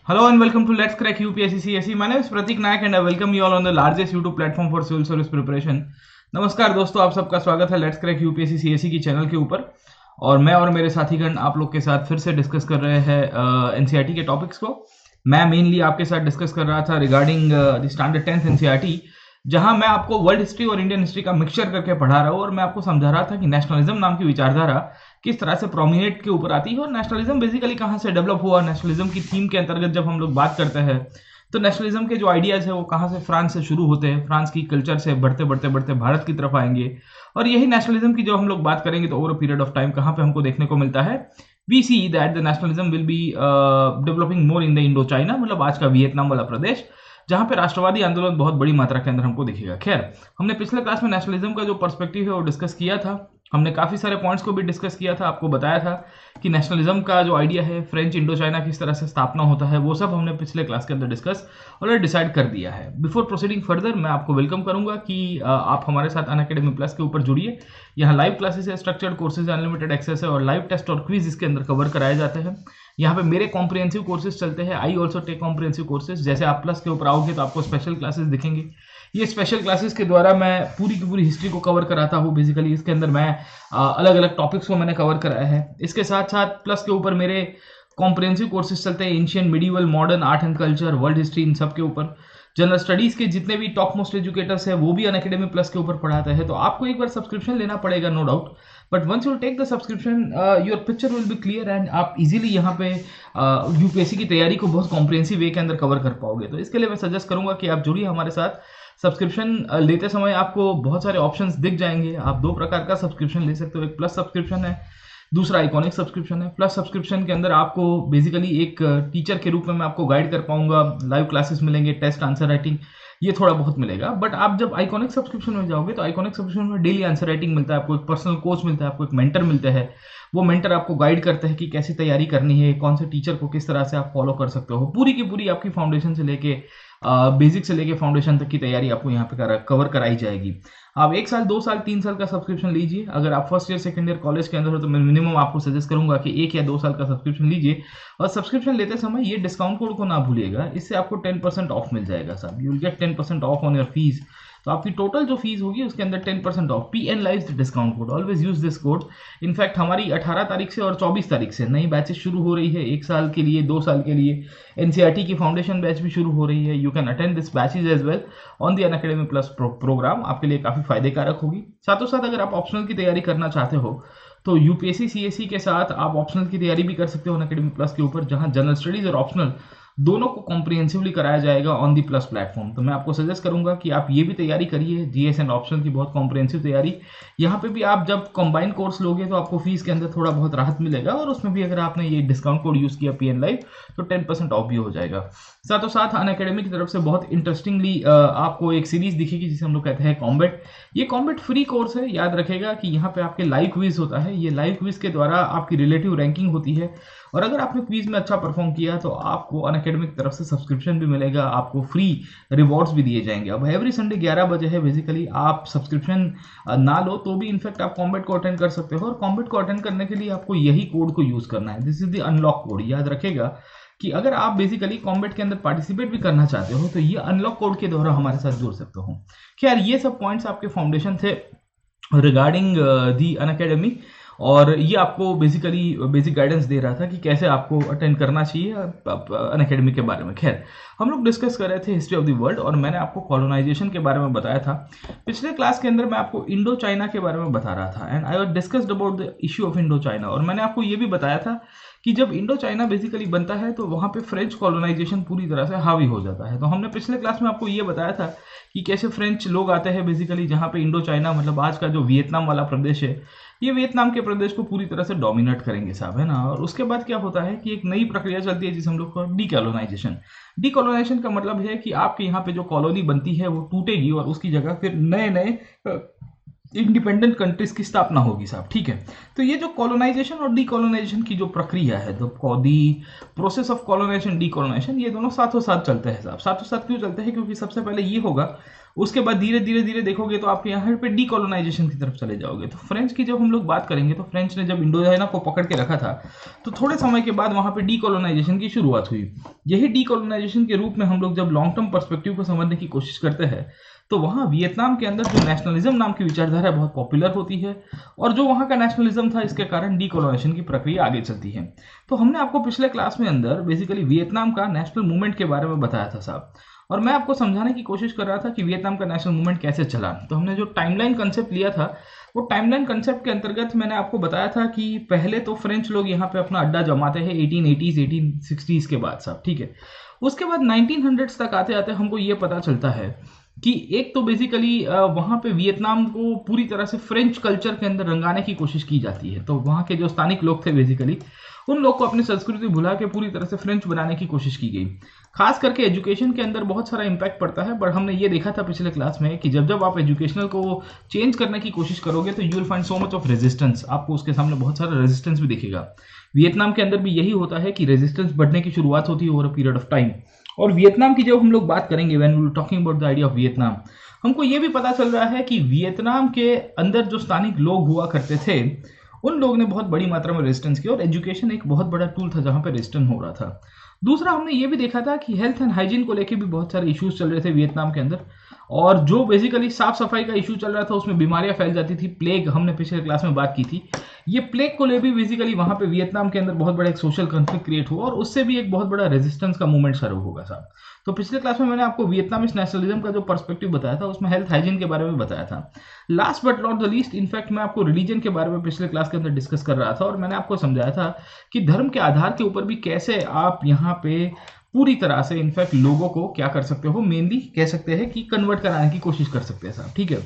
Hello and welcome to Let's Crack UPSC CSE. My name is Pratik Nayak and I welcome you all on the largest YouTube platform for civil service preparation. नमस्कार दोस्तों, आप सबका स्वागत है let's crack UPSC CSE की channel के ऊपर। और मैं और मेरे साथीगण आप लोग के साथ फिर से डिस्कस कर रहे हैं एनसीईआरटी के टॉपिक्स को। मैं मेनली आपके साथ डिस्कस कर रहा था regarding the standard 10th NCERT, जहां मैं आपको वर्ल्ड हिस्ट्री और इंडियन हिस्ट्री का मिक्सचर करके पढ़ा रहा हूँ और मैं आपको समझा रहा था कि नेशनलिज्म नाम की विचारधारा किस तरह से प्रोमिनेट के ऊपर आती है और नेशनलिज्म बेसिकली कहाँ से डेवलप हुआ। नेशनलिज्म की थीम के अंतर्गत जब हम लोग बात करते हैं तो नेशनलिज्म के जो आइडियाज है वो कहाँ से फ्रांस से शुरू होते हैं, फ्रांस की कल्चर से बढ़ते बढ़ते बढ़ते भारत की तरफ आएंगे। और यही नेशनलिज्म की जो हम लोग बात करेंगे तो over a period of time कहाँ पे हमको देखने को मिलता है, we see that the nationalism will be developing more in the Indochina, मतलब आज का वियतनाम वाला प्रदेश, जहां पे राष्ट्रवादी आंदोलन बहुत बड़ी मात्रा के अंदर हमको दिखेगा। खैर, हमने पिछले क्लास में नेशनलिज्म का जो पर्सपेक्टिव है वो डिस्कस किया था। हमने काफी सारे पॉइंट्स को भी डिस्कस किया था, आपको बताया था कि नेशनलिज्म का जो आइडिया है, फ्रेंच इंडो चाइना किस तरह से स्थापना होता है, वो सब हमने पिछले क्लास के अंदर डिस्कस और डिसाइड कर दिया है। बिफोर प्रोसीडिंग फर्दर, मैं आपको वेलकम करूंगा कि आप हमारे साथ अनअकैडमी प्लस के ऊपर जुड़िए। यहाँ लाइव क्लासेस है, स्ट्रक्चर्ड कोर्सेज, अनलिमिटेड एक्सेस है और लाइव टेस्ट और क्विज इसके अंदर कवर कराए जाते हैं। यहाँ पे मेरे कॉम्प्रिहेंसिव कोर्सेज चलते हैं, I also take comprehensive courses. जैसे आप प्लस के ऊपर आओगे तो आपको स्पेशल क्लासेस दिखेंगे। ये स्पेशल क्लासेस के द्वारा मैं पूरी की पूरी हिस्ट्री को कवर कराता हूँ। बेसिकली इसके अंदर मैं अलग अलग टॉपिक्स को मैंने कवर कराया है। इसके साथ साथ प्लस के ऊपर मेरे कॉम्प्रिहेंसिव कोर्सेज चलते हैं, ancient, medieval, modern, art and culture, world history, इन सब के ऊपर। जनरल स्टडीज के जितने भी टॉप मोस्ट एजुकेटर्स हैं वो भी अनअकैडमी प्लस के ऊपर पढ़ाते हैं। तो आपको एक बार सब्सक्रिप्शन लेना पड़ेगा, no doubt, but once you take the subscription your picture will be clear and आप इजीली यहाँ पे यूपीएससी की तैयारी को बहुत कॉम्प्रिहेंसिव वे के अंदर कवर कर पाओगे। तो इसके लिए मैं सजेस्ट करूंगा कि आप जुड़िए हमारे साथ। सब्सक्रिप्शन लेते समय आपको बहुत सारे ऑप्शंस दिख जाएंगे। आप दो प्रकार का सब्सक्रिप्शन ले सकते हो, एक प्लस सब्सक्रिप्शन है, दूसरा आइकॉनिक सब्सक्रिप्शन है। प्लस सब्सक्रिप्शन के अंदर आपको बेसिकली एक टीचर के रूप में मैं आपको गाइड कर पाऊंगा, लाइव क्लासेस मिलेंगे, टेस्ट आंसर राइटिंग, ये थोड़ा बहुत मिलेगा। बट आप जब आइकॉनिक सब्सक्रिप्शन में जाओगे तो आइकॉनिक सब्सक्रिप्शन में डेली आंसर राइटिंग मिलता है, आपको एक पर्सनल कोच मिलता है, आपको एक मेंटर मिलते हैं। वो मेंटर आपको गाइड करते हैं कि कैसे तैयारी करनी है, कौन से टीचर को किस तरह से आप फॉलो कर सकते हो। पूरी की पूरी आपकी फाउंडेशन से लेके बेसिक से लेके फाउंडेशन तक की तैयारी आपको यहाँ पे कवर कराई जाएगी। आप 1 साल, 2 साल, 3 साल का सब्सक्रिप्शन लीजिए। अगर आप first year, second year college के अंदर हो तो मैं मिनिमम आपको सजेस्ट करूंगा कि 1 या 2 साल का सब्सक्रिप्शन लीजिए। और सब्सक्रिप्शन लेते समय ये डिस्काउंट कोड को ना भूलिएगा, इससे आपको 10% ऑफ मिल जाएगा साहब। You will get 10% of on your fees. तो आपकी टोटल जो फीस होगी उसके अंदर 10% of, PN live discount code, always use this code. In fact हमारी 18 तारीख से और 24 तारीख से नई बैचेस शुरू हो रही है, 1 साल के लिए, 2 साल के लिए। एनसीईआरटी की फाउंडेशन बैच भी शुरू हो रही है। You can attend this batches as well on the Unacademy plus program. आपके लिए काफी फायदे कारक होगी। साथों साथ अगर आप ऑप्शनल की तैयारी करना चाहते हो तो यूपीएससी सीएसई के साथ आप ऑप्शनल की तैयारी भी कर सकते हो अनअकैडमी प्लस के ऊपर, जहां जनरल स्टडीज और ऑप्शनल दोनों को कॉम्प्रिहेंसिवली कराया जाएगा ऑन दी प्लस प्लेटफॉर्म। तो मैं आपको सजेस्ट करूंगा कि आप ये भी तैयारी करिए, जीएस एंड ऑप्शनल की बहुत कॉम्प्रिहेंसिव तैयारी। यहाँ पे भी आप जब कंबाइन कोर्स लोगे तो आपको फीस के अंदर थोड़ा बहुत राहत मिलेगा और उसमें भी अगर आपने ये डिस्काउंट कोड यूज किया PN लाइव तो 10% ऑफ भी हो जाएगा। साथों साथ अनअकैडमी की तरफ से बहुत इंटरेस्टिंगली आपको एक सीरीज दिखेगी जिसे हम लोग कहते हैं कॉम्बैट। ये कॉम्बैट फ्री कोर्स है। याद रखेगा कि यहाँ पे आपके लाइव क्विज होता है। ये लाइव क्विज के द्वारा आपकी रिलेटिव रैंकिंग होती है और अगर आपने क्विज में अच्छा परफॉर्म किया तो आपको अनअकैडमी की तरफ से सब्सक्रिप्शन भी मिलेगा, आपको फ्री रिवॉर्ड्स भी दिए जाएंगे। अब एवरी संडे 11 बजे है। बेसिकली आप सब्सक्रिप्शन ना लो तो भी इनफैक्ट आप कॉम्बैट को अटेंड कर सकते हो और कॉम्बैट को अटेंड करने के लिए आपको यही कोड को यूज करना है। This is the unlock code. याद रखेगा कि अगर आप बेसिकली कॉम्बैट के अंदर पार्टिसिपेट भी करना चाहते हो तो ये अनलॉक कोड के द्वारा हमारे साथ जुड़ सकते हो। खैर, ये सब पॉइंट्स आपके फाउंडेशन थे रिगार्डिंग दी अनअकैडमी और ये आपको बेसिकली बेसिक गाइडेंस दे रहा था कि कैसे आपको अटेंड करना चाहिए अनअकैडमी के बारे में। खैर, हम लोग डिस्कस कर रहे थे हिस्ट्री ऑफ द वर्ल्ड और मैंने आपको कॉलोनाइजेशन के बारे में बताया था। पिछले क्लास के अंदर मैं आपको इंडो चाइना के बारे में बता रहा था and I discussed about the issue of Indo China. और मैंने आपको ये भी बताया था कि जब इंडो चाइना बेसिकली बनता है तो वहां पे फ्रेंच कॉलोनाइजेशन पूरी तरह से हावी हो जाता है। तो हमने पिछले क्लास में आपको ये बताया था कि कैसे फ्रेंच लोग आते हैं बेसिकली जहां पे इंडो चाइना, मतलब आज का जो वियतनाम वाला प्रदेश है, ये वियतनाम के प्रदेश को पूरी तरह से डोमिनेट करेंगे साहब, है ना। और उसके बाद क्या होता है कि एक नई प्रक्रिया चलती है जिसे हम लोग डीकोलोनाइजेशन। डीकोलोनाइजेशन का मतलब है कि आपके यहाँ पे जो कॉलोनी बनती है वो टूटेगी और उसकी जगह फिर नए नए इंडिपेंडेंट कंट्रीज की स्थापना होगी साहब, ठीक है। तो ये जो कॉलोनाइजेशन और डीकॉलोनाइजेशन की जो प्रक्रिया है, तो दी प्रोसेस ऑफ कॉलोनाइजेशन डीकॉलोनाइजेशन, ये दोनों साथों साथ चलते हैं साहब। साथों साथ क्यों चलते हैं? क्योंकि सबसे पहले ये होगा, उसके बाद धीरे धीरे धीरे देखोगे तो आप यहाँ पे डीकॉलोनाइजेशन की तरफ चले जाओगे। तो फ्रेंच की जब हम लोग बात करेंगे, तो फ्रेंच ने जब इंडो चाइना को पकड़ के रखा था, तो थोड़े समय के बाद वहां पे डीकॉलोनाइजेशन की शुरुआत हुई। यही डीकॉलोनाइजेशन के रूप में हम लोग जब लॉन्ग टर्म पर्सपेक्टिव को समझने की कोशिश करते हैं, तो वहाँ वियतनाम के अंदर जो नेशनलिज्म नाम की विचारधारा बहुत पॉपुलर होती है, और जो वहाँ का नेशनलिज्म था, इसके कारण डीकोलोनाइजेशन की प्रक्रिया आगे चलती है। तो हमने आपको पिछले क्लास में अंदर बेसिकली वियतनाम का नेशनल मूवमेंट के बारे में बताया था साहब, और मैं आपको समझाने की कोशिश कर रहा था कि वियतनाम का नेशनल मूवमेंट कैसे चला। तो हमने जो टाइमलाइन कंसेप्ट लिया था, वो टाइमलाइन कंसेप्ट के अंतर्गत मैंने आपको बताया था कि पहले तो फ्रेंच लोग यहाँ पे अपना अड्डा जमाते हैं 1880s 1860s के बाद साहब, ठीक है। उसके बाद 1900s तक आते आते हमको ये पता चलता है कि एक तो बेसिकली वहाँ पे वियतनाम को पूरी तरह से फ्रेंच कल्चर के अंदर रंगाने की कोशिश की जाती है। तो वहाँ के जो स्थानिक लोग थे बेसिकली, उन लोग को अपनी संस्कृति भुला के पूरी तरह से फ्रेंच बनाने की कोशिश की गई। खास करके एजुकेशन के अंदर बहुत सारा इम्पैक्ट पड़ता है, बट हमने ये देखा था पिछले क्लास में कि जब जब आप एजुकेशनल को चेंज करने की कोशिश करोगे, तो you will find so much of resistance. आपको उसके सामने बहुत सारा रेजिस्टेंस भी दिखेगा। वियतनाम के अंदर भी यही होता है कि रेजिस्टेंस बढ़ने की शुरुआत होती है over a period of time. और वियतनाम की जब हम लोग बात करेंगे, when we talking about the idea of Vietnam, हमको ये भी पता चल रहा है कि वियतनाम के अंदर जो स्थानिक लोग हुआ करते थे, उन लोगों ने बहुत बड़ी मात्रा में रेजिस्टेंस किया, और एजुकेशन एक बहुत बड़ा टूल था जहां पे रेजिस्टेंस हो रहा था। दूसरा, हमने ये भी देखा था कि हेल्थ एंड हाइजीन को लेके भी बहुत सारे इश्यूज चल रहे थे वियतनाम के अंदर, और जो बेसिकली साफ सफाई का इशू चल रहा था, उसमें बीमारियां फैल जाती थी। प्लेग, हमने पिछले क्लास में बात की थी। ये प्लेग को ले भी बेसिकली वहां पे वियतनाम के अंदर बहुत बड़ा एक सोशल कॉन्फ्लिक्ट क्रिएट हुआ, और उससे भी एक बहुत बड़ा रेजिस्टेंस का मूवमेंट शुरू होगा साहब। तो पिछले क्लास में मैंने आपको वियतनामीज नेशनलिज्म का जो पर्सपेक्टिव बताया था, उसमें हेल्थ हाइजीन के बारे में बताया था। Last but not the least, in fact मैं आपको रिलीजन के बारे में पिछले क्लास के अंदर डिस्कस कर रहा था, और मैंने आपको समझाया था कि धर्म के आधार के ऊपर भी कैसे आप यहाँ पे पूरी तरह से इनफैक्ट लोगों को क्या कर सकते हो, मेनली कह सकते हैं कि कन्वर्ट कराने की कोशिश कर सकते हैं साहब, ठीक है।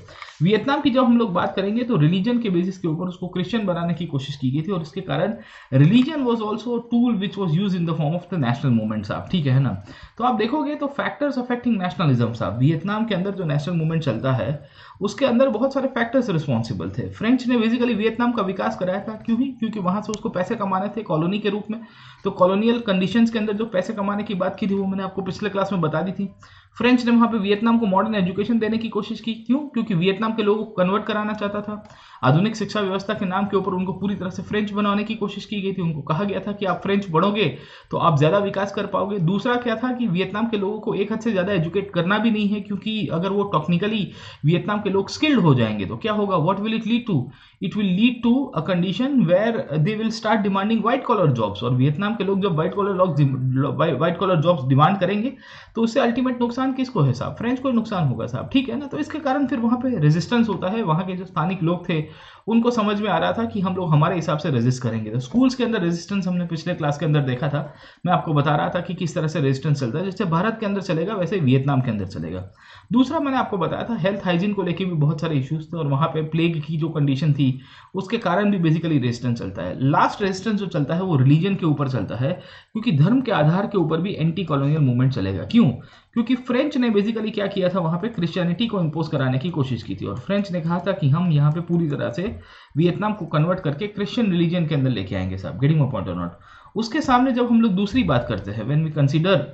वियतनाम की जब हम लोग बात करेंगे, तो रिलीजन के बेसिस के ऊपर उसको क्रिश्चियन बनाने की कोशिश की गई थी, और इसके कारण religion was also tool which was used in the form of the national movement साहब, ठीक है ना। तो आप देखोगे तो फैक्टर्स अफेक्टिंग नेशनलिज्म साहब, वियतनाम के अंदर जो नेशनल मूवमेंट चलता है, उसके अंदर बहुत सारे फैक्टर्स रिस्पॉन्सिबल थे। फ्रेंच ने बेसिकली वियतनाम का विकास कराया था, क्योंकि वहां से उसको पैसे कमाने थे कॉलोनी के रूप में। तो कॉलोनियल कंडीशंस के अंदर जो पैसे कमाने की बात की थी, वो मैंने आपको पिछले क्लास में बता दी थी। फ्रेंच ने वहां पे वियतनाम को मॉडर्न एजुकेशन देने की कोशिश की। क्यों? क्योंकि वियतनाम के लोगों को कन्वर्ट कराना चाहता था। आधुनिक शिक्षा व्यवस्था के नाम के ऊपर उनको पूरी तरह से फ्रेंच बनाने की कोशिश की गई थी। उनको कहा गया था कि आप फ्रेंच पढ़ोगे तो आप ज्यादा विकास कर पाओगे। दूसरा क्या था कि वियतनाम के लोगों को एक हद से ज्यादा एजुकेट करना भी नहीं है, क्योंकि अगर वो टेक्निकली वियतनाम के लोग स्किल्ड हो जाएंगे तो क्या होगा, what will it lead to? It will lead to a condition where they will start demanding white collar jobs. और वियतनाम के लोग जब व्हाइट कॉलर जॉब्स डिमांड करेंगे, तो उससे अल्टीमेट नुकसान किसको है साहब? फ्रेंच को नुकसान होगा साहब, ठीक है ना। तो इसके कारण फिर वहां पे रेजिस्टेंस होता है। वहां के जो स्थानिक लोग थे, उनको समझ में आ रहा था कि हम लोग हमारे हिसाब से रेजिस्ट करेंगे। तो स्कूल्स के अंदर रेजिस्टेंस हमने पिछले क्लास के अंदर देखा था। मैं आपको बता रहा था कि किस तरह से रेजिस्टेंस चलता है। जैसे भारत के अंदर चलेगा, वैसे वियतनाम के अंदर चलेगा। दूसरा, मैंने आपको बताया था हेल्थ हाइजीन को लेकर भी बहुत सारे इश्यूज थे, और वहां पे प्लेग की जो कंडीशन थी, उसके कारण भी बेसिकली रेजिस्टेंस चलता है। लास्ट रेजिस्टेंस जो चलता है वो रिलीजन के ऊपर चलता है, क्योंकि धर्म के आधार के ऊपर भी एंटी कॉलोनियल मूवमेंट चलेगा। क्यों? क्योंकि फ्रेंच ने बेसिकली क्या किया था, वहां पे क्रिश्चियनिटी को इंपोज कराने की कोशिश की थी, और फ्रेंच ने कहा था कि हम यहाँ पे पूरी तरह से वियतनाम को कन्वर्ट करके क्रिश्चियन रिलीजन के अंदर लेके आएंगे साहब। Getting my point or not? उसके सामने जब हम लोग दूसरी बात करते हैं, व्हेन वी कंसीडर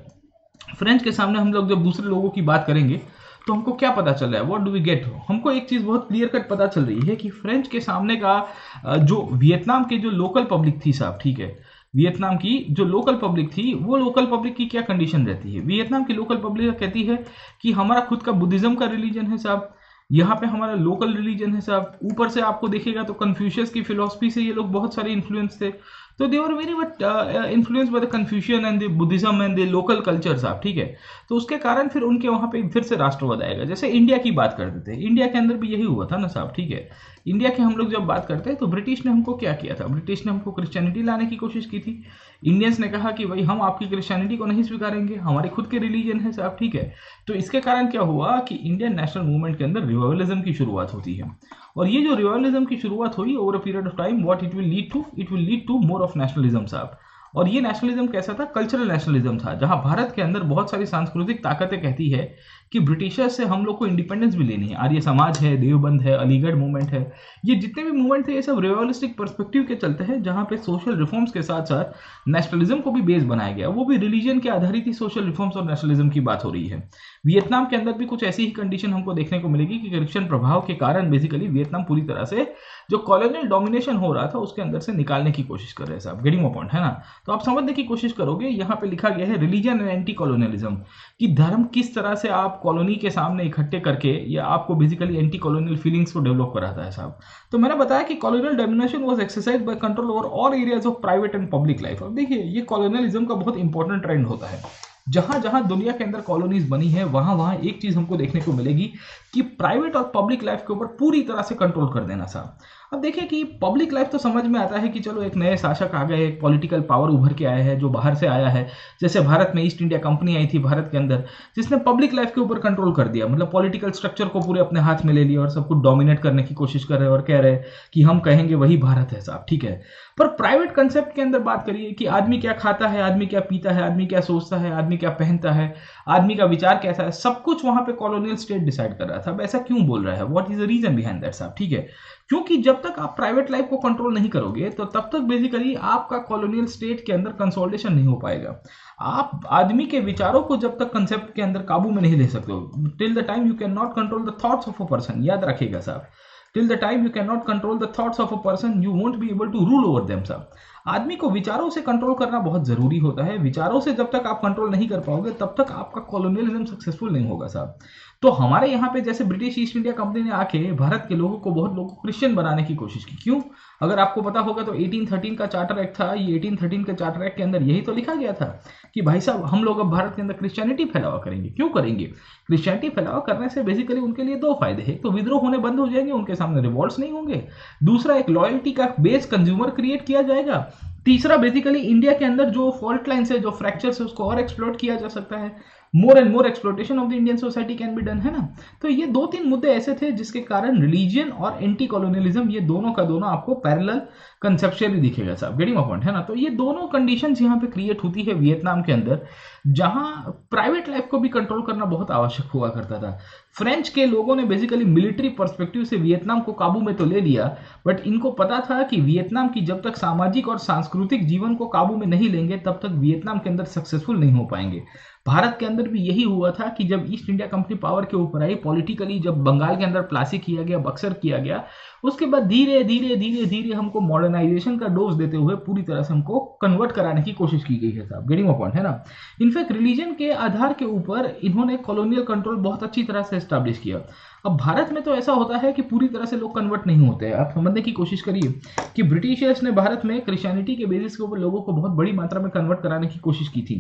फ्रेंच के सामने हम लोग जब दूसरे लोगों की बात करेंगे, तो हमको क्या पता चल रहा है, व्हाट डू वी गेट? हमको एक चीज बहुत क्लियर कट पता चल रही है कि फ्रेंच के सामने का जो वियतनाम के जो लोकल पब्लिक थी साहब, ठीक है, वियतनाम की जो लोकल पब्लिक थी, वो लोकल पब्लिक की क्या कंडीशन रहती है? वियतनाम की लोकल पब्लिक कहती है कि हमारा खुद का बुद्धिज्म का रिलीजन है साहब, यहाँ पे हमारा लोकल रिलीजन है साहब। ऊपर से आपको देखेगा तो कन्फ्यूशियस की फिलोसफी से ये लोग बहुत सारे इन्फ्लुएंस थे। तो they were very much influence by the Confucian and the Buddhism and the local culture साहब, ठीक है। तो उसके कारण फिर उनके वहां पे फिर से राष्ट्रवाद आएगा। जैसे इंडिया की बात करते थे, इंडिया के अंदर भी यही हुआ था ना साहब, ठीक है। इंडिया के हम लोग जब बात करते हैं, तो ब्रिटिश ने हमको क्या किया था? ब्रिटिश ने हमको क्रिश्चियनिटी लाने की कोशिश की थी। इंडियंस ने कहा कि भाई हम आपकी क्रिश्चियनिटी को नहीं स्वीकारेंगे, हमारे खुद के रिलीजन है साहब, ठीक है। तो इसके कारण क्या हुआ कि इंडियन नेशनल मूवमेंट के अंदर रिवाइवलिज्म की शुरुआत होती है। और ये जो रिवाइवलिज्म की शुरुआत हुई over a period of time, what it will lead to? It will lead to more of nationalism साहब। और ये नेशनलिज्म कैसा था? कल्चरल नेशनलिज्म था, जहां भारत के अंदर बहुत सारी सांस्कृतिक ताकतें कहती है कि ब्रिटिशर्स से हम लोग को इंडिपेंडेंस भी लेनी है। आर्य समाज है, देवबंद है, अलीगढ़ मूवमेंट है, ये जितने भी मूवमेंट थे ये सब रियलिस्टिक पर्सपेक्टिव के चलते हैं, जहाँ पे सोशल रिफॉर्म्स के साथ साथ नेशनलिज्म को भी बेस बनाया गया, वो भी रिलीजन के आधारित ही सोशल रिफॉर्म्स और नेशनलिज्म की बात हो रही है। वियतनाम के अंदर भी कुछ ऐसी ही कंडीशन हमको देखने को मिलेगी कि क्रिश्चियन प्रभाव के कारण बेसिकली वियतनाम पूरी तरह से जो कॉलोनियल डोमिनेशन हो रहा था उसके अंदर से निकालने की कोशिश कर रहे हैं साहब। गेटिंग माय पॉइंट है ना? तो आप समझने की कोशिश करोगे, यहाँ पे लिखा गया है रिलीजन एंड एंटी कॉलोनियलिज्म, कि धर्म किस तरह से आप कॉलोनी के सामने इकट्ठे करके या आपको बेसिकली एंटी कॉलोनियल फीलिंग्स को डेवलप कराता है साहब। तो मैंने बताया कि colonial domination was exercised by control over all areas of private and public life. अब देखिए, ये कॉलोनियलिज्म का बहुत इंपॉर्टेंट ट्रेंड होता है। जहां जहां दुनिया के अंदर कॉलोनीज बनी है वहां वहां एक चीज हमको देखने को मिलेगी कि प्राइवेट और पब्लिक लाइफ के ऊपर पूरी तरह से कंट्रोल कर देना साहब। अब देखिए कि पब्लिक लाइफ तो समझ में आता है कि चलो एक नए शासक आ गए, एक पॉलिटिकल पावर उभर के आया है जो बाहर से आया है। जैसे भारत में ईस्ट इंडिया कंपनी आई थी भारत के अंदर, जिसने पब्लिक लाइफ के ऊपर कंट्रोल कर दिया, मतलब पॉलिटिकल स्ट्रक्चर को पूरे अपने हाथ में ले लिया और सब कुछ डोमिनेट करने की कोशिश कर रहे हैं और कह रहे हैं कि हम कहेंगे वही भारत है साहब, ठीक है। पर प्राइवेट कंसेप्ट के अंदर बात करिए कि आदमी क्या खाता है, आदमी क्या पीता है, आदमी क्या सोचता है, आदमी क्या पहनता है, आदमी का विचार कैसा है, सब कुछ वहां पे कॉलोनियल स्टेट डिसाइड कर रहा था। अब ऐसा क्यों बोल रहा है, what is the reason behind that साहब, ठीक है। क्योंकि जब तक आप प्राइवेट लाइफ को कंट्रोल नहीं करोगे तो तब तक बेसिकली आपका कॉलोनियल स्टेट के अंदर कंसोलिडेशन नहीं हो पाएगा। आप आदमी के विचारों को जब तक कंसेप्ट के अंदर काबू में नहीं ले सकते हो, till the time you can not control the thoughts of a person, याद रखिएगा साहब, till the time you can not control the thoughts of a person you won't be able to rule over them साहब। आदमी को विचारों से control करना बहुत जरूरी होता है। विचारों से जब तक आप कंट्रोल नहीं कर पाओगे तब तक आपका कॉलोनियलिज्म सक्सेसफुल नहीं होगा साहब। तो हमारे यहाँ पे जैसे ब्रिटिश ईस्ट इंडिया कंपनी ने आके भारत के लोगों को, बहुत लोगों को क्रिश्चियन बनाने की कोशिश की। क्यों? अगर आपको पता होगा तो 1813 का चार्टर एक्ट था, ये 1813 के चार्टर एक्ट के अंदर यही तो लिखा गया था कि भाई साहब हम लोग अब भारत के अंदर क्रिश्चियनिटी फैलावा करेंगे। क्यों करेंगे? क्रिश्चियनिटी फैलावा करने से बेसिकली उनके लिए दो फायदे हैं, तो विद्रोह होने बंद हो जाएंगे, उनके सामने रिवॉल्ट्स नहीं होंगे, दूसरा एक लॉयल्टी का बेस कंज्यूमर क्रिएट किया जाएगा, तीसरा बेसिकली इंडिया के अंदर जो फॉल्ट लाइन्स है, जो फ्रैक्चर्स है, उसको और एक्सप्लोर किया जा सकता है। More and more exploitation of the Indian society can be done, है ना। तो ये दो तीन मुद्दे ऐसे थे जिसके कारण रिलीजियन और एंटी कॉलोनियलिज्म, ये दोनों का दोनों आपको पैरेलल कंसेप्चुअली दिखेगा साहब। गेटिंग माय पॉइंट है ना। तो ये दोनों कंडीशंस यहाँ पे क्रिएट होती है वियतनाम के अंदर, जहां प्राइवेट लाइफ को भी कंट्रोल करना बहुत आवश्यक हुआ करता था। फ्रेंच के लोगों ने बेसिकली मिलिट्री पर्सपेक्टिव से वियतनाम को काबू में तो ले लिया, बट इनको पता था कि वियतनाम की जब तक सामाजिक और सांस्कृतिक जीवन को काबू में नहीं लेंगे तब तक वियतनाम के अंदर सक्सेसफुल नहीं हो पाएंगे। भारत के अंदर भी यही हुआ था कि जब ईस्ट इंडिया कंपनी पावर के ऊपर आई, पॉलिटिकली जब बंगाल के अंदर प्लासी किया गया, बक्सर किया गया, उसके बाद धीरे धीरे धीरे धीरे हमको मॉडर्नाइजेशन का डोज देते हुए पूरी तरह से हमको कन्वर्ट कराने की कोशिश की गई है साहब। गेटिंग माय पॉइंट है ना। इनफैक्ट रिलीजन के आधार के ऊपर इन्होंने कॉलोनियल कंट्रोल बहुत अच्छी तरह से एस्टैब्लिश किया। अब भारत में तो ऐसा होता है कि पूरी तरह से लोग कन्वर्ट नहीं होते हैं। आप समझने की कोशिश करिए कि ब्रिटिशर्स ने भारत में क्रिश्चियनिटी के बेसिस के ऊपर लोगों को बहुत बड़ी मात्रा में कन्वर्ट कराने की कोशिश की थी।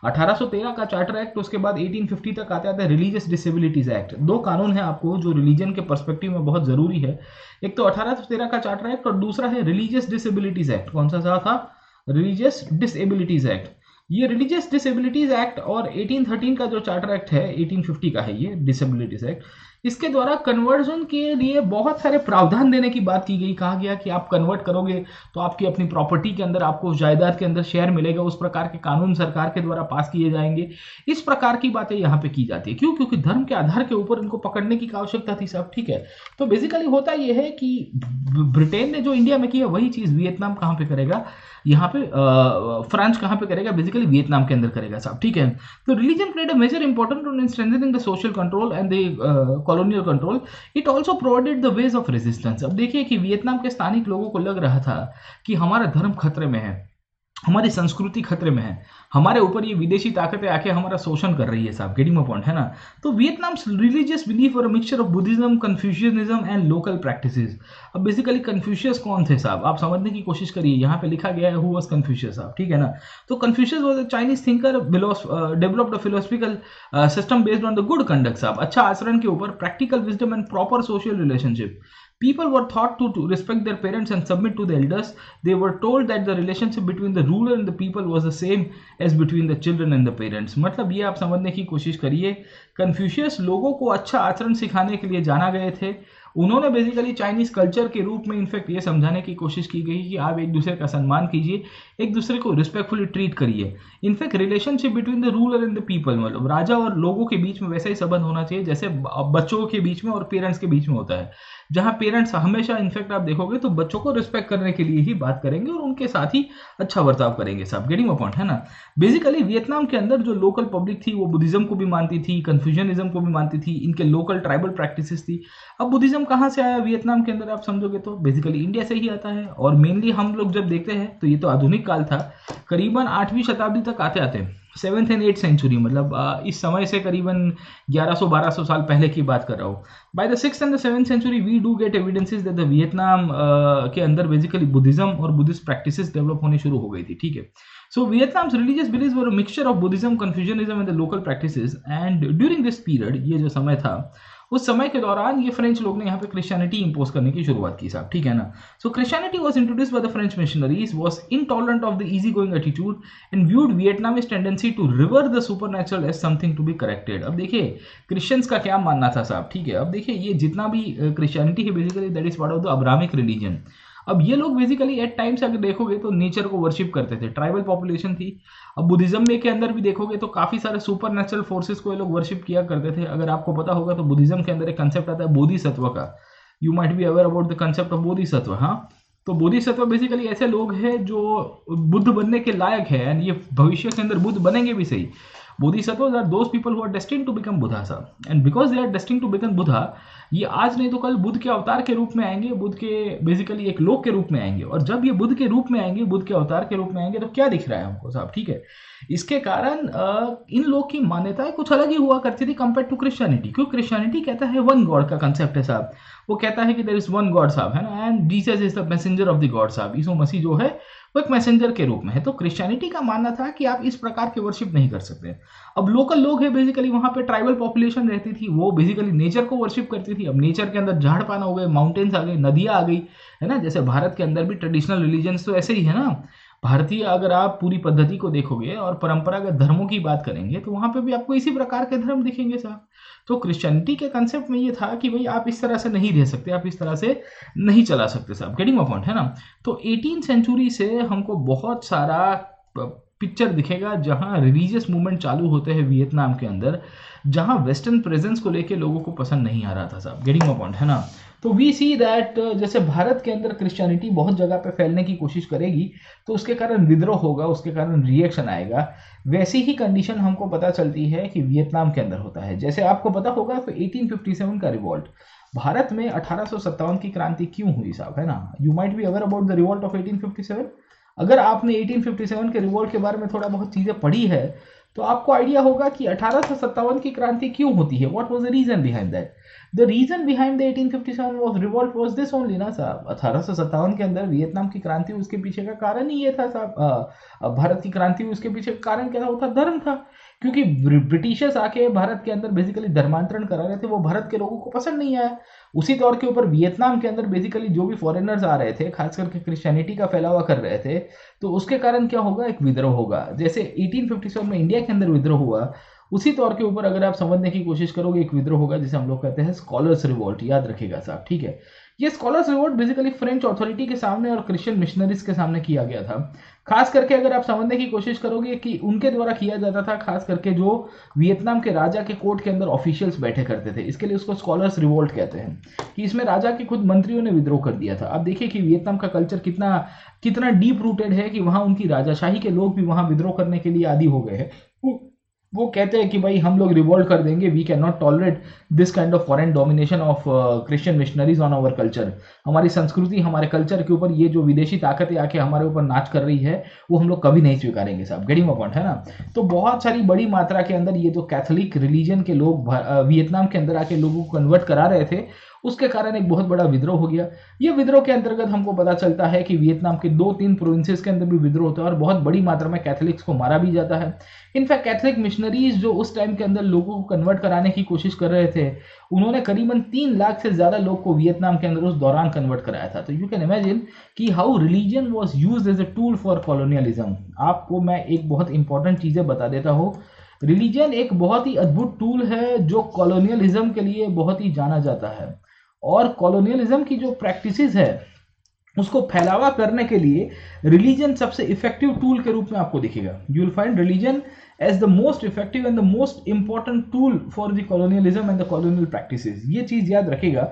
1813 का चार्टर एक्ट, उसके बाद 1850 तक आता है रिलीजियस डिसेबिलिटीज एक्ट। दो कानून है आपको जो रिलीजन के पर्सपेक्टिव में बहुत जरूरी है। एक तो 1813 का चार्टर एक्ट और दूसरा है रिलीजियस डिसेबिलिटीज एक्ट। कौन सा था? Religious disabilities act. ये रिलीजियस डिसेबिलिटीज एक्ट और 1813 का जो चार्टर एक्ट है, 1850 का है ये डिसेबिलिटीज एक्ट, इसके द्वारा कन्वर्जन के लिए बहुत सारे प्रावधान देने की बात की गई। कहा गया कि आप कन्वर्ट करोगे तो आपकी अपनी प्रॉपर्टी के अंदर, आपको जायदाद के अंदर शेयर मिलेगा, उस प्रकार के कानून सरकार के द्वारा पास किए जाएंगे। इस प्रकार की बातें यहाँ पे की जाती है। क्यों? क्योंकि धर्म के आधार के ऊपर इनको पकड़ने की आवश्यकता थी साहब, ठीक है। तो बेसिकली होता यह है कि ब्रिटेन ने जो इंडिया में किया वही चीज वियतनाम कहाँ पे करेगा, यहाँ पे फ्रांस कहाँ पे करेगा, बेसिकली वियतनाम के अंदर करेगा साहब, ठीक है। तो religion played a major important role in strengthening the social control and the colonial control. It also provided the ways of resistance. अब देखिए कि वियतनाम के स्थानिक लोगों को लग रहा था कि हमारा धर्म खतरे में है, हमारी संस्कृति खतरे में है, हमारे ऊपर ये विदेशी ताकतें आके हमारा शोषण कर रही है साहब। गेटिंग माय पॉइंट है ना। तो वियतनाम्स रिलीजियस बिलीफ और mixture of Buddhism, Confucianism and local practices. अब बेसिकली कन्फ्यूशियस कौन थे साहब, आप समझने की कोशिश करिए। यहाँ पे लिखा गया है हु वाज कन्फ्यूशियस साहब, ठीक है ना। तो Confucius was a Chinese thinker, developed a philosophical system based on the good conduct साहब, अच्छा आचरण के ऊपर, practical wisdom and proper social relationship. People were taught to respect their parents and submit to the elders. They were told that the relationship between the ruler and the people was the same as between the children and the parents. मतलब ये आप समझने की कोशिश करिए, Confucius लोगों को अच्छा आचरण सिखाने के लिए जाना गए थे उन्होंने बेसिकली चाइनीज कल्चर के रूप में इनफैक्ट ये समझाने की कोशिश की गई कि आप एक दूसरे का सम्मान कीजिए, एक दूसरे को रिस्पेक्टफुली ट्रीट करिए। In fact relationship between the ruler and the people, मतलब राजा और लोगों के बीच में वैसा ही संबंध होना चाहिए जैसे बच्चों के बीच में और पेरेंट्स के बीच में होता है, जहां पेरेंट्स हमेशा इनफैक्ट आप देखोगे तो बच्चों को रिस्पेक्ट करने के लिए ही बात करेंगे और उनके साथ ही अच्छा बर्ताव करेंगे। साहब गेटिंग माय पॉइंट है ना। बेसिकली वियतनाम के अंदर जो लोकल पब्लिक थी वो बुद्धिज्म को भी मानती थी, कन्फ्यूजनिज्म को भी मानती थी, इनके लोकल ट्राइबल प्रैक्टिसेस थी। अब बुद्धिज्म कहाँ से आया वियतनाम के अंदर आप समझोगे तो बेसिकली इंडिया से ही आता है, और मेनली हम लोग जब देखते हैं तो ये तो आधुनिक काल था, करीबन 8वीं शताब्दी तक आते आते 7th and 8th सेंचुरी, मतलब इस समय से करीबन 1100-1200 साल पहले की बात कर रहा हूँ। By the 6th and the 7th century we do get evidences that the Vietnam के अंदर बेसिकली बुद्धिज्म और बुद्धिस्ट प्रैक्टिसेस डेवलप होनी शुरू हो गई थी। ठीक है, so Vietnam's religious beliefs were a mixture of Buddhism, Confucianism and the local practices, and during this period, ये जो समय था उस समय के दौरान ये फ्रेंच लोग ने यहाँ पे क्रिश्चियनिटी इंपोज करने की शुरुआत की साहब। ठीक है ना। So Christianity was introduced by the French missionaries, was intolerant of the easy going attitude and viewed Vietnamese tendency to revere the supernatural as something to be corrected. अब देखिए क्रिश्चियंस का क्या मानना था साहब। ठीक है, अब देखिए ये जितना भी क्रिश्चियनिटी है basically that is part of the Abrahamic religion. अब ये लोग बेसिकली एट टाइम्स अगर देखोगे तो नेचर को वर्शिप करते थे, ट्राइबल पॉपुलेशन थी। अब बुद्धिज्म में के अंदर भी देखोगे तो काफी सारे सुपर नेचुरल फोर्सेस को ये लोग वर्शिप किया करते थे। अगर आपको पता होगा तो बुद्धिज्म के अंदर एक कंसेप्ट आता है बोधिसत्व का, you might be aware about the concept of Bodhisattva. हाँ, तो बोधिसत्व बेसिकली ऐसे लोग हैं जो बुद्ध बनने के लायक है, एंड ये भविष्य के अंदर बुद्ध बनेंगे भी सही। Bodhisattvas are those people who are destined to become Buddha साहब, and because they are destined to become Buddha, ये आज नहीं तो कल बुद्ध के अवतार के रूप में आएंगे, बुद्ध के बेसिकली एक लोक के रूप में आएंगे। और जब ये बुद्ध के रूप में आएंगे, बुद्ध के अवतार के रूप में आएंगे, तो क्या दिख रहा है हमको साहब। ठीक है, इसके कारण इन लोग की मान्यताएं कुछ अलग ही हुआ करती थी कंपेयर टू क्रिश्चियनिटी, क्योंकि क्रिश्चियनिटी कहता है वन गॉड का कंसेप्ट है साहब। वो कहता है कि देयर इज वन गॉड साहब, है ना, and Jesus is the messenger of the God साहब। यीशु मसीह जो है वो एक मैसेंजर के रूप में है। तो क्रिश्चियनिटी का मानना था कि आप इस प्रकार के वर्शिप नहीं कर सकते। अब लोकल लोग है बेसिकली वहां पे ट्राइबल पॉपुलेशन रहती थी, वो बेसिकली नेचर को वर्शिप करती थी। अब नेचर के अंदर झाड़ पाना हो गए, माउंटेन्स आ गए, नदियां आ गई, है ना। जैसे भारत के अंदर भी ट्रेडिशनल रिलीजन्स तो ऐसे ही है ना। भारतीय अगर आप पूरी पद्धति को देखोगे और परंपरागत धर्मों की बात करेंगे तो वहां पे भी आपको इसी प्रकार के धर्म दिखेंगे साहब। तो क्रिश्चियनिटी के कंसेप्ट में ये था कि भाई आप इस तरह से नहीं रह सकते, आप इस तरह से नहीं चला सकते साहब। गेटिंग माय पॉइंट है ना। तो 18th सेंचुरी से हमको बहुत सारा पिक्चर दिखेगा जहां रिलीजियस मूवमेंट चालू होते हैं वियतनाम के अंदर, जहां वेस्टर्न प्रेजेंस को लेके लोगों को पसंद नहीं आ रहा था साहब। गेटिंग माय पॉइंट है ना। तो वी सी दैट जैसे भारत के अंदर क्रिश्चियनिटी बहुत जगह पे फैलने की कोशिश करेगी तो उसके कारण विद्रोह होगा, उसके कारण रिएक्शन आएगा। वैसी ही कंडीशन हमको पता चलती है कि वियतनाम के अंदर होता है। जैसे आपको पता होगा 1857 का रिवॉल्ट, भारत में 1857 की क्रांति क्यों हुई साहब, है ना। You might be aware about the revolt of 1857। अगर आपने 1857 के रिवॉल्ट के बारे में थोड़ा बहुत चीजें पढ़ी है तो आपको आइडिया होगा कि 1857 की क्रांति क्यों होती है। What was the reason behind that? The reason behind the 1857 was revolt was this only ना साहब। 1857 के अंदर वियतनाम की क्रांति, उसके पीछे का कारण ही ये था साहब। भारत की क्रांति, उसके पीछे का कारण क्या था? वो था धर्म था। क्योंकि ब्रिटिशर्स आके भारत के अंदर बेसिकली धर्मांतरण करा रहे थे, वो भारत के लोगों को पसंद नहीं आया। उसी तौर के ऊपर वियतनाम के अंदर बेसिकली जो भी फॉरेनर्स आ रहे थे, खास करके क्रिश्चियनिटी का फैलावा कर रहे थे, तो उसके कारण क्या होगा? एक विद्रोह होगा। जैसे 1857 में इंडिया के अंदर विद्रोह हुआ, उसी तौर के ऊपर अगर आप समझने की कोशिश करोगे एक विद्रोह होगा जिसे हम लोग कहते हैं स्कॉलर्स रिवोल्ट। याद रखिएगा साहब, ठीक है। ये scholars revolt basically French authority के सामने और क्रिश्चियन मिशनरीज के सामने किया गया था। खास करके अगर आप समझने की कोशिश करोगे कि उनके द्वारा किया जाता था, खास करके जो वियतनाम के राजा के कोर्ट के अंदर ऑफिशियल्स बैठे करते थे, इसके लिए उसको स्कॉलर्स रिवोल्ट कहते हैं, कि इसमें राजा के खुद मंत्रियों ने विद्रोह कर दिया था। आप देखिए कि वियतनाम का कल्चर कितना डीप रूटेड है कि वहां उनकी राजाशाही के लोग भी वहां विद्रोह करने के लिए आदी हो गए हैं। वो कहते हैं कि भाई हम लोग रिवोल्ट कर देंगे, we can not tolerate this kind of foreign domination of Christian missionaries on our culture. हमारी संस्कृति, हमारे कल्चर के ऊपर ये जो विदेशी ताकतें आके हमारे ऊपर नाच कर रही है वो हम लोग कभी नहीं स्वीकारेंगे साहब। गेटिंग माय पॉइंट है ना। तो बहुत सारी बड़ी मात्रा के अंदर ये जो कैथोलिक रिलीजन के लोग वियतनाम के अंदर आके लोगों को कन्वर्ट करा रहे थे, उसके कारण एक बहुत बड़ा विद्रोह हो गया। ये विद्रोह के अंतर्गत हमको पता चलता है कि वियतनाम के 2-3 प्रोविंसेस के अंदर भी विद्रोह होता है और बहुत बड़ी मात्रा में कैथोलिक्स को मारा भी जाता है। इनफैक्ट कैथोलिक मिशनरीज जो उस टाइम के अंदर लोगों को कन्वर्ट कराने की कोशिश कर रहे थे, उन्होंने करीबन 3 लाख से ज्यादा लोग को वियतनाम के अंदर उस दौरान कन्वर्ट कराया था। तो यू कैन इमेजिन कि how religion was used as a tool for colonialism. आपको मैं एक बहुत इंपॉर्टेंट चीजें बता देता हूँ। रिलीजन एक बहुत ही अद्भुत टूल है जो कॉलोनियलिज्म के लिए बहुत ही जाना जाता है। और कॉलोनियलिज्म की जो प्रैक्टिसेस है उसको फैलावा करने के लिए रिलीजन सबसे इफेक्टिव टूल के रूप में आपको दिखेगा। You will find religion as the most effective and the most important tool for the colonialism and the colonial practices. ये चीज याद रखेगा,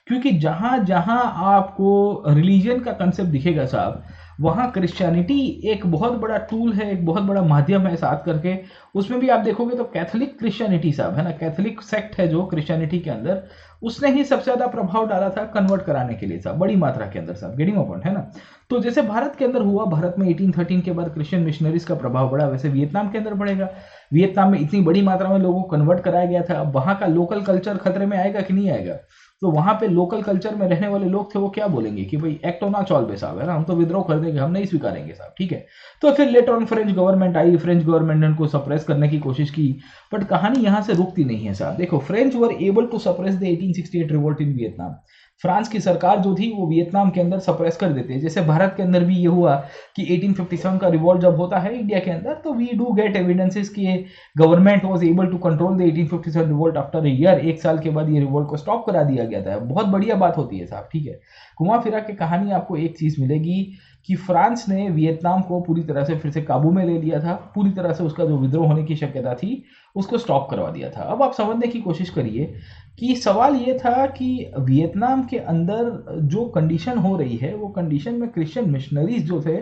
क्योंकि जहां जहां आपको रिलीजन का कंसेप्ट दिखेगा साहब, वहां क्रिश्चियनिटी एक बहुत बड़ा टूल है, एक बहुत बड़ा माध्यम है साथ करके। उसमें भी आप देखोगे तो कैथोलिक क्रिश्चियनिटी साहब है ना, कैथोलिक सेक्ट है जो क्रिश्चियनिटी के अंदर, उसने ही सबसे ज्यादा प्रभाव डाला था कन्वर्ट कराने के लिए साहब, बड़ी मात्रा के अंदर साहब। गेटिंग माय पॉइंट है ना। तो जैसे भारत के अंदर हुआ, भारत में 1813 के बाद क्रिश्चियन मिशनरीज का प्रभाव बढ़ा, वैसे वियतनाम के अंदर बढ़ेगा। वियतनाम में इतनी बड़ी मात्रा में लोगों को कन्वर्ट कराया गया था, अब वहां का लोकल कल्चर खतरे में आएगा कि नहीं आएगा? तो वहां पे लोकल कल्चर में रहने वाले लोग थे, वो क्या बोलेंगे कि भाई एक्ट ऑन चॉल बे साहब है ना, हम तो विद्रोह कर देंगे, हम नहीं स्वीकारेंगे साहब, ठीक है। तो फिर later on French government I, French government ने उनको सप्रेस करने की कोशिश की, बट कहानी यहां से रुकती नहीं है साहब। देखो, French were able to suppress the 1868 revolt in Vietnam. France की सरकार जो थी वो वियतनाम के अंदर सप्रेस कर देते हैं। जैसे भारत के अंदर भी ये हुआ कि 1857 का रिवॉल्ट जब होता है इंडिया के अंदर, तो वी डू गेट एविडेंसेस कि government was able to control the 1857 revolt after a year. एक साल के बाद ये रिवॉल्ट को स्टॉप करा दिया गया था। बहुत बढ़िया बात होती है साहब, ठीक है। घुमा फिरा के कहानी आपको एक चीज मिलेगी कि फ्रांस ने वियतनाम को पूरी तरह से फिर से काबू में ले लिया था, पूरी तरह से उसका जो विद्रोह होने की शक्यता थी उसको स्टॉप करवा दिया था। अब आप समझने की कोशिश करिए कि सवाल ये था कि वियतनाम के अंदर जो कंडीशन हो रही है, वो कंडीशन में क्रिश्चियन मिशनरीज जो थे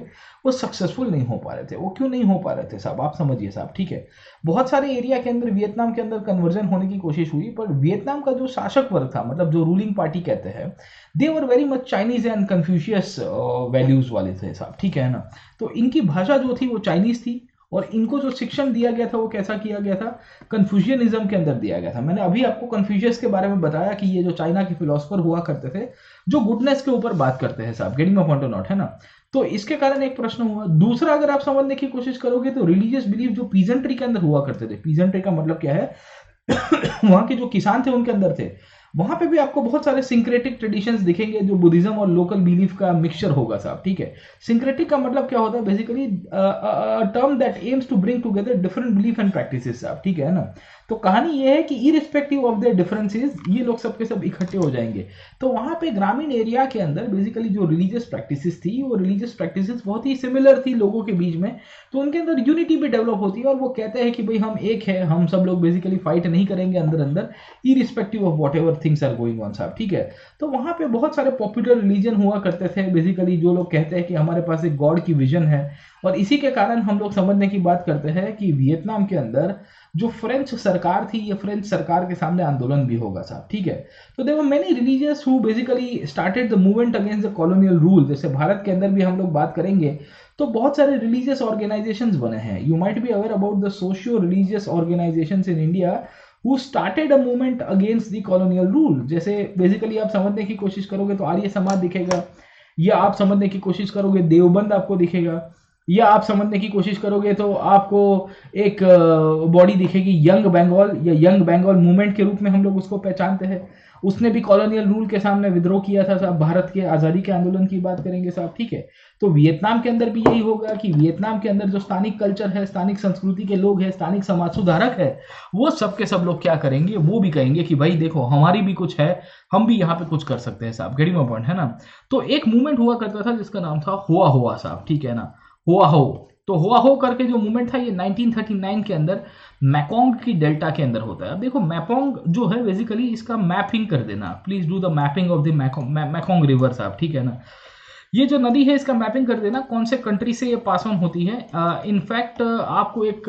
वो सक्सेसफुल नहीं हो पा रहे थे। वो क्यों नहीं हो पा रहे थे साहब, आप समझिए साहब, ठीक है। बहुत सारे एरिया के अंदर वियतनाम के अंदर कन्वर्जन होने की कोशिश हुई, पर वियतनाम का जो शासक वर्ग था, मतलब जो रूलिंग पार्टी कहते हैं, they were very much Chinese and Confucius values वाले थे साहब, ठीक है ना। तो इनकी भाषा जो थी वो चाइनीज थी, और इनको जो शिक्षण दिया गया था वो कैसा किया गया था, कन्फ्यूशियनिज्म के अंदर दिया गया था। मैंने अभी आपको कन्फ्यूशियस के बारे में बताया कि ये जो चाइना के फिलोसफर हुआ करते थे जो गुडनेस के ऊपर बात करते हैं साहब, getting my point or not, है ना। तो इसके कारण एक प्रश्न हुआ। दूसरा, अगर आप समझने की कोशिश करोगे तो रिलीजियस बिलीफ जो पीजेंट्री के अंदर हुआ करते थे, पीजेंट्री का मतलब क्या है वहां के जो किसान थे उनके अंदर थे, वहां पे भी आपको बहुत सारे सिंक्रेटिक ट्रेडिशंस दिखेंगे जो बुद्धिज्म और लोकल बिलीफ का मिक्सचर होगा साहब, ठीक है। सिंक्रेटिक का मतलब क्या होता है, basically term that aims to bring together different belief and practices साहब, ठीक है ना। तो कहानी ये है कि इरिस्पेक्टिव ऑफ देयर डिफरेंसेस ये लोग सबके सब इकट्ठे हो जाएंगे। तो वहां पे ग्रामीण एरिया के अंदर बेसिकली जो रिलीजियस प्रैक्टिसेस थी, वो रिलीजियस प्रैक्टिसेस बहुत ही सिमिलर थी लोगों के बीच में, तो उनके अंदर यूनिटी भी डेवलप होती है, और वो कहते हैं कि भाई हम एक है, हम सब लोग बेसिकली फाइट नहीं करेंगे अंदर अंदर, irrespective of whatever things are going on साहब, ठीक है। तो वहां पे बहुत सारे पॉपुलर रिलीजन हुआ करते थे, बेसिकली जो लोग कहते हैं कि हमारे पास एक गॉड की विजन है, और इसी के कारण हम लोग समझने की बात करते हैं कि वियतनाम के अंदर जो फ्रेंच सरकार थी, ये फ्रेंच सरकार के सामने आंदोलन भी होगा साहब, ठीक है। तो there were many religious who basically started the movement against the colonial rule. जैसे भारत के अंदर भी हम लोग बात करेंगे तो बहुत सारे रिलीजियस ऑर्गेनाइजेशंस बने हैं। You might be aware about the socio religious organisations in India who started a movement against the colonial rule. जैसे बेसिकली आप समझने की कोशिश करोगे तो आर्य समाज दिखेगा, या आप समझने की कोशिश करोगे देवबंद आपको दिखेगा, या आप समझने की कोशिश करोगे तो आपको एक बॉडी दिखेगी यंग बंगाल, या यंग बंगाल मूवमेंट के रूप में हम लोग उसको पहचानते हैं। उसने भी कॉलोनियल रूल के सामने विद्रोह किया था साहब, भारत के आज़ादी के आंदोलन की बात करेंगे साहब, ठीक है। तो वियतनाम के अंदर भी यही होगा कि वियतनाम के अंदर जो स्थानिक कल्चर है, स्थानिक संस्कृति के लोग हैं, स्थानिक समाज सुधारक है, वो सब के सब लोग क्या करेंगे, वो भी कहेंगे कि भाई देखो हमारी भी कुछ है, हम भी यहाँ पे कुछ कर सकते हैं साहब, गेटिंग माय पॉइंट, है ना। तो एक मूवमेंट हुआ करता था जिसका नाम था हुआ हुआ साहब, ठीक है ना, हुआ हो। तो हुआ हो करके जो मूवमेंट था ये 1939 के अंदर मैकोंग की डेल्टा के अंदर होता है। अब देखो मैकोंग जो है बेसिकली इसका मैपिंग कर देना, please do the mapping of the Mekong river साहब, ठीक है ना। ये जो नदी है इसका मैपिंग कर देना कौन से कंट्री से ये पास ऑन होती है। इनफैक्ट आपको एक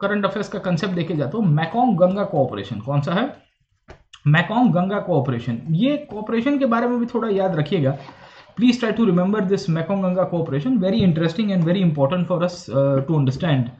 करंट अफेयर्स का कंसेप्ट देके जाता हूँ, मैकोंग गंगा कोऑपरेशन, कौन सा है, मैकोंग गंगा कोऑपरेशन। ये कोऑपरेशन के बारे में भी थोड़ा याद रखिएगा। Please try to remember this Mekong Ganga cooperation. Very interesting and very important for us to understand.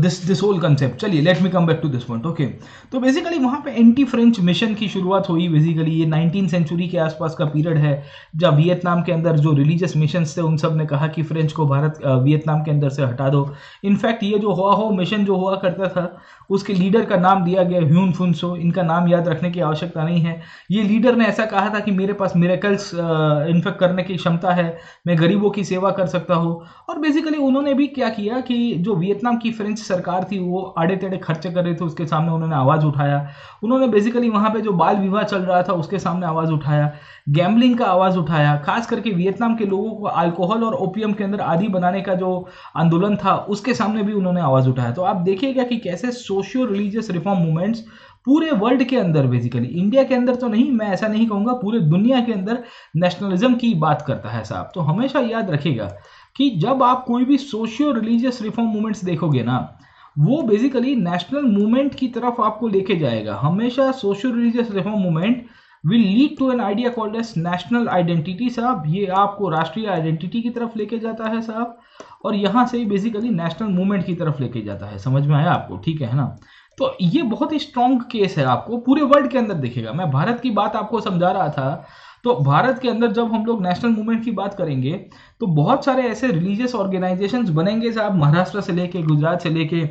This whole concept. चलिए let me come back to this point. Okay. तो बेसिकली वहाँ पे एंटी फ्रेंच मिशन की शुरुआत हुई। Basically ये 19th century के आसपास का पीरियड है जब वियतनाम के अंदर जो रिलीजियस मिशंस थे उन सब ने कहा कि फ्रेंच को वियतनाम के अंदर से हटा दो। इनफैक्ट ये जो हुआ हो मिशन जो हुआ करता था उसके लीडर का नाम दिया गया ह्यून फुन सो। इनका नाम याद रखने की आवश्यकता नहीं है। ये लीडर ने ऐसा कहा था कि मेरे पास मिरेकल्स इनफेक्ट करने की क्षमता है, मैं गरीबों की सेवा कर सकता हूँ। और बेसिकली उन्होंने भी क्या किया कि जो वियतनाम की फ्रेंच सरकार थी वो आड़े टेढ़े खर्चे कर रहे थे, उसके सामने उन्होंने आवाज़ उठाया। उन्होंने बेसिकली वहाँ पे जो बाल विवाह चल रहा था उसके सामने आवाज़ उठाया, गैम्बलिंग का आवाज़ उठाया, खास करके वियतनाम के लोगों को अल्कोहल और ओपियम के अंदर आदी बनाने का जो आंदोलन था उसके सामने भी उन्होंने आवाज़ उठाया। तो आप देखिएगा कि कैसे सोशियो रिलीजियस रिफॉर्म मूवमेंट्स पूरे वर्ल्ड के अंदर, बेसिकली इंडिया के अंदर तो नहीं, मैं ऐसा नहीं कहूँगा, पूरे दुनिया के अंदर नेशनलिज्म की बात करता है साहब। तो हमेशा याद रखिएगा कि जब आप कोई भी सोशियो रिलीजियस रिफॉर्म मूवमेंट्स देखोगे ना, वो बेसिकली नेशनल मूवमेंट की तरफ आपको लेके जाएगा। हमेशा socio religious reform movement will lead to an idea called as national identity साहब। ये आपको राष्ट्रीय आइडेंटिटी की तरफ लेके जाता है साहब, और यहाँ से ही बेसिकली नेशनल मूवमेंट की तरफ लेके जाता है। समझ में आया आपको? ठीक है ना? तो ये बहुत ही स्ट्रॉन्ग केस है, आपको पूरे वर्ल्ड के अंदर दिखेगा। मैं भारत की बात आपको समझा रहा था, तो भारत के अंदर जब हम लोग नेशनल मूवमेंट की बात करेंगे तो बहुत सारे ऐसे रिलीजियस ऑर्गेनाइजेशंस बनेंगे साहब, महाराष्ट्र से लेके गुजरात से लेके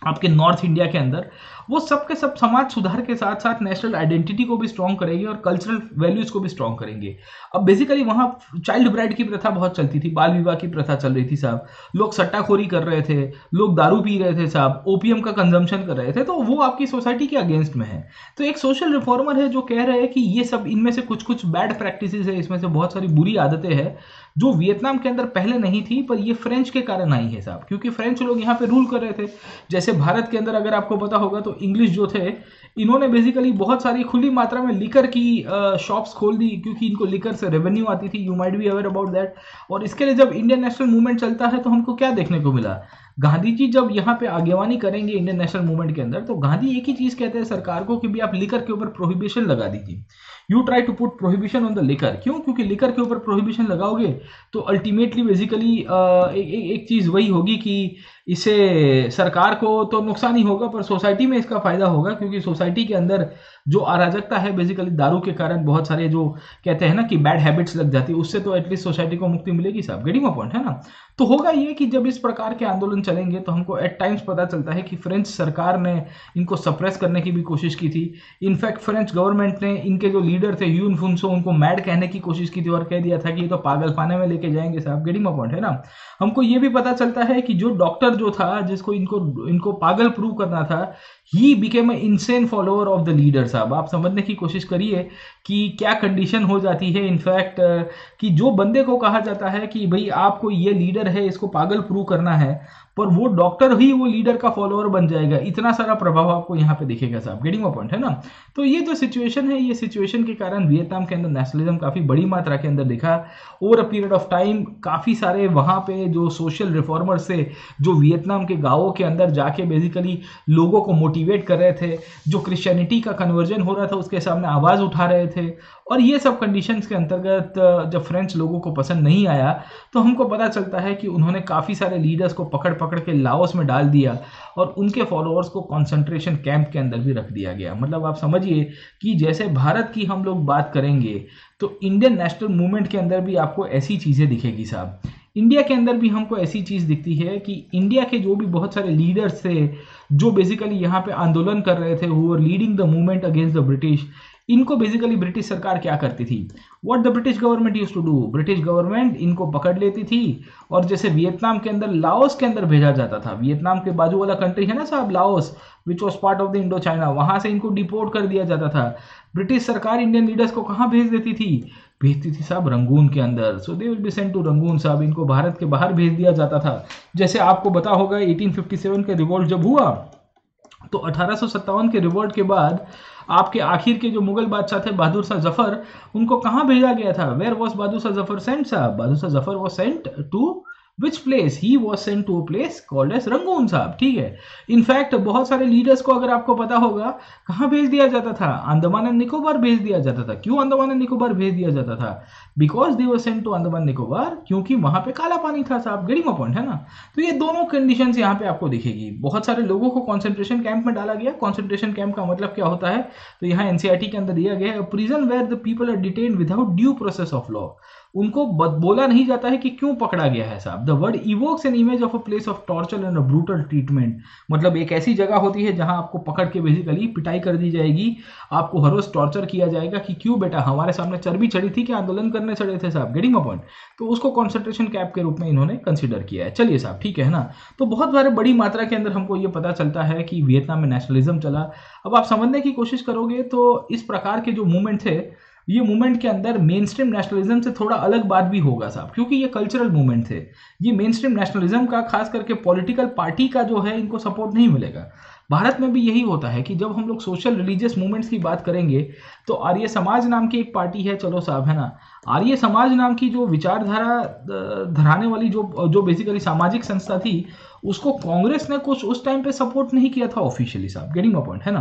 आपके नॉर्थ इंडिया के अंदर, वो सब के सब समाज सुधार के साथ साथ नेशनल आइडेंटिटी को भी स्ट्रॉन्ग करेंगे और कल्चरल वैल्यूज को भी स्ट्रॉन्ग करेंगे। अब बेसिकली वहाँ चाइल्ड ब्राइड की प्रथा बहुत चलती थी, बाल विवाह की प्रथा चल रही थी साहब, लोग सट्टाखोरी कर रहे थे, लोग दारू पी रहे थे साहब, ओपियम का कंजम्पशन कर रहे थे, तो वो आपकी सोसाइटी के अगेंस्ट में है। तो एक सोशल रिफॉर्मर है जो कह रहे हैं कि ये सब, इनमें से कुछ कुछ बैड प्रैक्टिसेस है, इसमें से बहुत सारी बुरी आदतें हैं जो वियतनाम के अंदर पहले नहीं थी, पर ये फ्रेंच के कारण आई है साहब, क्योंकि फ्रेंच लोग यहाँ पे रूल कर रहे थे। जैसे भारत के अंदर अगर आपको पता होगा तो इंग्लिश जो थे, इन्होंने बेसिकली बहुत सारी खुली मात्रा में लिकर की शॉप्स खोल दी, क्योंकि इनको लिकर से रेवेन्यू आती थी। You might be aware about that. और इसके लिए जब इंडियन नेशनल मूवमेंट चलता है तो हमको क्या देखने को मिला, गांधी जी जब यहाँ पे आगेवानी करेंगे इंडियन नेशनल मूवमेंट के अंदर, तो गांधी एक ही चीज कहते हैं सरकार को कि भी आप लिकर के ऊपर प्रोहिबिशन लगा दीजिए। You try to put prohibition on the liquor. क्यों? क्योंकि लिकर के ऊपर प्रोहिबिशन लगाओगे तो अल्टीमेटली बेसिकली एक चीज वही होगी कि इससे सरकार को तो नुकसान ही होगा, पर सोसाइटी में इसका फायदा होगा, क्योंकि सोसाइटी के अंदर जो अराजकता है बेसिकली दारू के कारण बहुत सारे जो कहते हैं ना कि बैड हैबिट्स लग जाती है, उससे तो एटलीस्ट सोसाइटी को मुक्ति मिलेगी साहब। गेटिंग माय पॉइंट, है ना? तो होगा ये कि जब इस प्रकार के आंदोलन चलेंगे तो हमको एट टाइम्स पता चलता है कि फ्रेंच सरकार ने इनको सप्रेस करने की भी कोशिश की थी। इनफैक्ट फ्रेंच गवर्नमेंट ने इनके जो लीडर थे ह्यून फुनसो, उनको मैड कहने की कोशिश की थी और कह दिया था कि ये तो पागलखाने में लेके जाएंगे साहब। गेटिंग माय पॉइंट, है ना? हमको ये भी पता चलता है कि जो डॉक्टर जो था जिसको इनको पागल प्रूव करना था, he became a insane follower of the leader साहब। आप समझने की कोशिश करिए कि क्या कंडीशन हो जाती है इनफैक्ट, कि जो बंदे को कहा जाता है कि भाई आपको ये लीडर है, इसको पागल प्रूव करना है, पर वो डॉक्टर ही वो लीडर का फॉलोअर बन जाएगा। इतना सारा प्रभाव आपको यहाँ पे दिखेगा साहब। गेटिंग माय पॉइंट, है ना? तो ये जो सिचुएशन है, ये सिचुएशन के कारण वियतनाम के अंदर नेशनलिज्म काफी बड़ी मात्रा के अंदर दिखा over a period of time. काफी सारे वहां पे जो सोशल रिफॉर्मर्स थे, जो वियतनाम के गांवों के अंदर जाके बेसिकली लोगों को मोटिवेट कर रहे थे, जो क्रिश्चियनिटी का कन्वर्जन हो रहा था उसके सामने आवाज उठा रहे थे, और ये सब कंडीशंस के अंतर्गत जब फ्रेंच लोगों को पसंद नहीं आया तो हमको पता चलता है कि उन्होंने काफ़ी सारे लीडर्स को पकड़ पकड़ के लाओस में डाल दिया और उनके फॉलोअर्स को कंसंट्रेशन कैंप के अंदर भी रख दिया गया। मतलब आप समझिए कि जैसे भारत की हम लोग बात करेंगे तो इंडियन नेशनल मूवमेंट के अंदर भी आपको ऐसी चीज़ें दिखेगी साहब। इंडिया के अंदर भी हमको ऐसी चीज़ दिखती है कि इंडिया के जो भी बहुत सारे लीडर्स थे जो बेसिकली यहाँ पे आंदोलन कर रहे थे, who were leading the movement against the British, इनको बेसिकली ब्रिटिश सरकार क्या करती थी, what the British government used to do, British government इनको पकड़ लेती थी और जैसे वियतनाम के अंदर लाओस के अंदर भेजा जाता था, वियतनाम के बाजू वाला कंट्री है ना साहब Laos, which was part of the Indo China, वहां से इनको डिपोर्ट कर दिया जाता था। ब्रिटिश सरकार इंडियन लीडर्स को कहाँ भेज देती थी? भेजती थी साहब रंगून के अंदर। So they will be sent to Rangoon साहब, इनको भारत के बाहर भेज दिया जाता था। जैसे आपको पता होगा 1857 के रिवोल्ट जब हुआ तो 1857 के रिवोल्ट के बाद आपके आखिर के जो मुगल बादशाह थे बहादुर शाह जफर, उनको कहां भेजा गया था? Where was Bahadur Shah Zafar sent साहब? Bahadur Shah Zafar was sent to which place? He was sent to a place called as Rangoon साहब। ठीक है। इनफैक्ट बहुत सारे लीडर्स को अगर आपको पता होगा कहां भेज दिया जाता था? अंडमान एंड निकोबार भेज दिया जाता था। क्यों अंडमान एंड निकोबार भेज दिया जाता था? Because they were sent to Andaman Nicobar, क्योंकि वहां पे काला पानी था साहब। गेटिंग माय पॉइंट, है ना? तो ये दोनों कंडीशंस यहाँ पे आपको दिखेगी। बहुत सारे लोगों को कॉन्सेंट्रेशन कैंप में डाला गया। कॉन्सेंट्रेशन कैंप का मतलब क्या होता है? तो यहाँ एनसीईआरटी के अंदर दिया गया, prison where the people are detained without due process of law उनको बोला नहीं जाता है कि क्यों पकड़ा गया है साहब। The word evokes an image of a place of torture and a brutal treatment, मतलब एक ऐसी जगह होती है जहां आपको पकड़ के बेसिकली पिटाई कर दी जाएगी, आपको हर रोज टॉर्चर किया जाएगा कि क्यों बेटा हमारे सामने चर्बी चढ़ी थी कि आंदोलन करने चढ़े थे साहब, गेटिंग अ पॉइंट। तो उसको कॉन्सेंट्रेशन कैंप के रूप में इन्होंने कंसिडर किया है। चलिए साहब ठीक है ना। तो बहुत बार बड़ी मात्रा के अंदर हमको ये पता चलता है कि वियतनाम में नेशनलिज्म चला। अब आप समझने की कोशिश करोगे तो इस प्रकार के जो मूवमेंट थे, ये मूवमेंट के अंदर मेन स्ट्रीम नेशनलिज्म से थोड़ा अलग बात भी होगा साहब, क्योंकि ये कल्चरल मूवमेंट थे। ये मेन स्ट्रीम नेशनलिज्म का खास करके पॉलिटिकल पार्टी का जो है इनको सपोर्ट नहीं मिलेगा। भारत में भी यही होता है कि जब हम लोग सोशल रिलीजियस मूवमेंट्स की बात करेंगे तो आर्य समाज नाम की एक पार्टी है, चलो साहब है ना, आर्य समाज नाम की जो विचारधारा धराने वाली जो बेसिकली सामाजिक संस्था थी, उसको कांग्रेस ने कुछ उस टाइम पे सपोर्ट नहीं किया था ऑफिशियली साहब, गेटिंग माय पॉइंट है ना।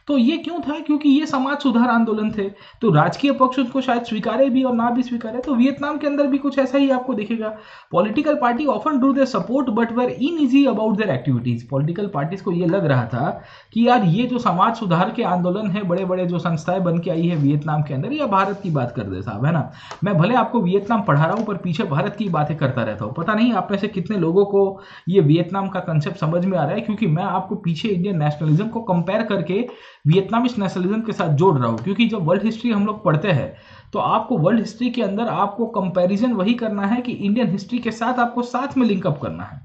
तो ये क्यों था? क्योंकि ये समाज सुधार आंदोलन थे, तो राजकीय पक्ष उसको शायद स्वीकारे भी और ना भी स्वीकारे। तो वियतनाम के अंदर भी कुछ ऐसा ही आपको दिखेगा। Political party often do their support but were uneasy about their activities. Political parties को ये लग रहा था कि यार ये जो समाज सुधार के आंदोलन है, बड़े बड़े जो संस्थाएं बन के आई है वियतनाम के अंदर, या भारत की बात कर दे साहब है ना। मैं भले आपको वियतनाम पढ़ा रहा हूं पर पीछे भारत की बातें करता रहता हूं। पता नहीं आप में से कितने लोगों को ये वियतनाम का कंसेप्ट समझ में आ रहा है, क्योंकि मैं आपको पीछे इंडियन नेशनलिज्म को कंपेयर करके वियतनामीज नेशनलिज्म के साथ जोड़ रहा हूं। क्योंकि जब वर्ल्ड हिस्ट्री हम लोग पढ़ते हैं तो आपको वर्ल्ड हिस्ट्री के अंदर आपको कंपैरिजन वही करना है कि इंडियन हिस्ट्री के साथ आपको साथ में लिंकअप करना है।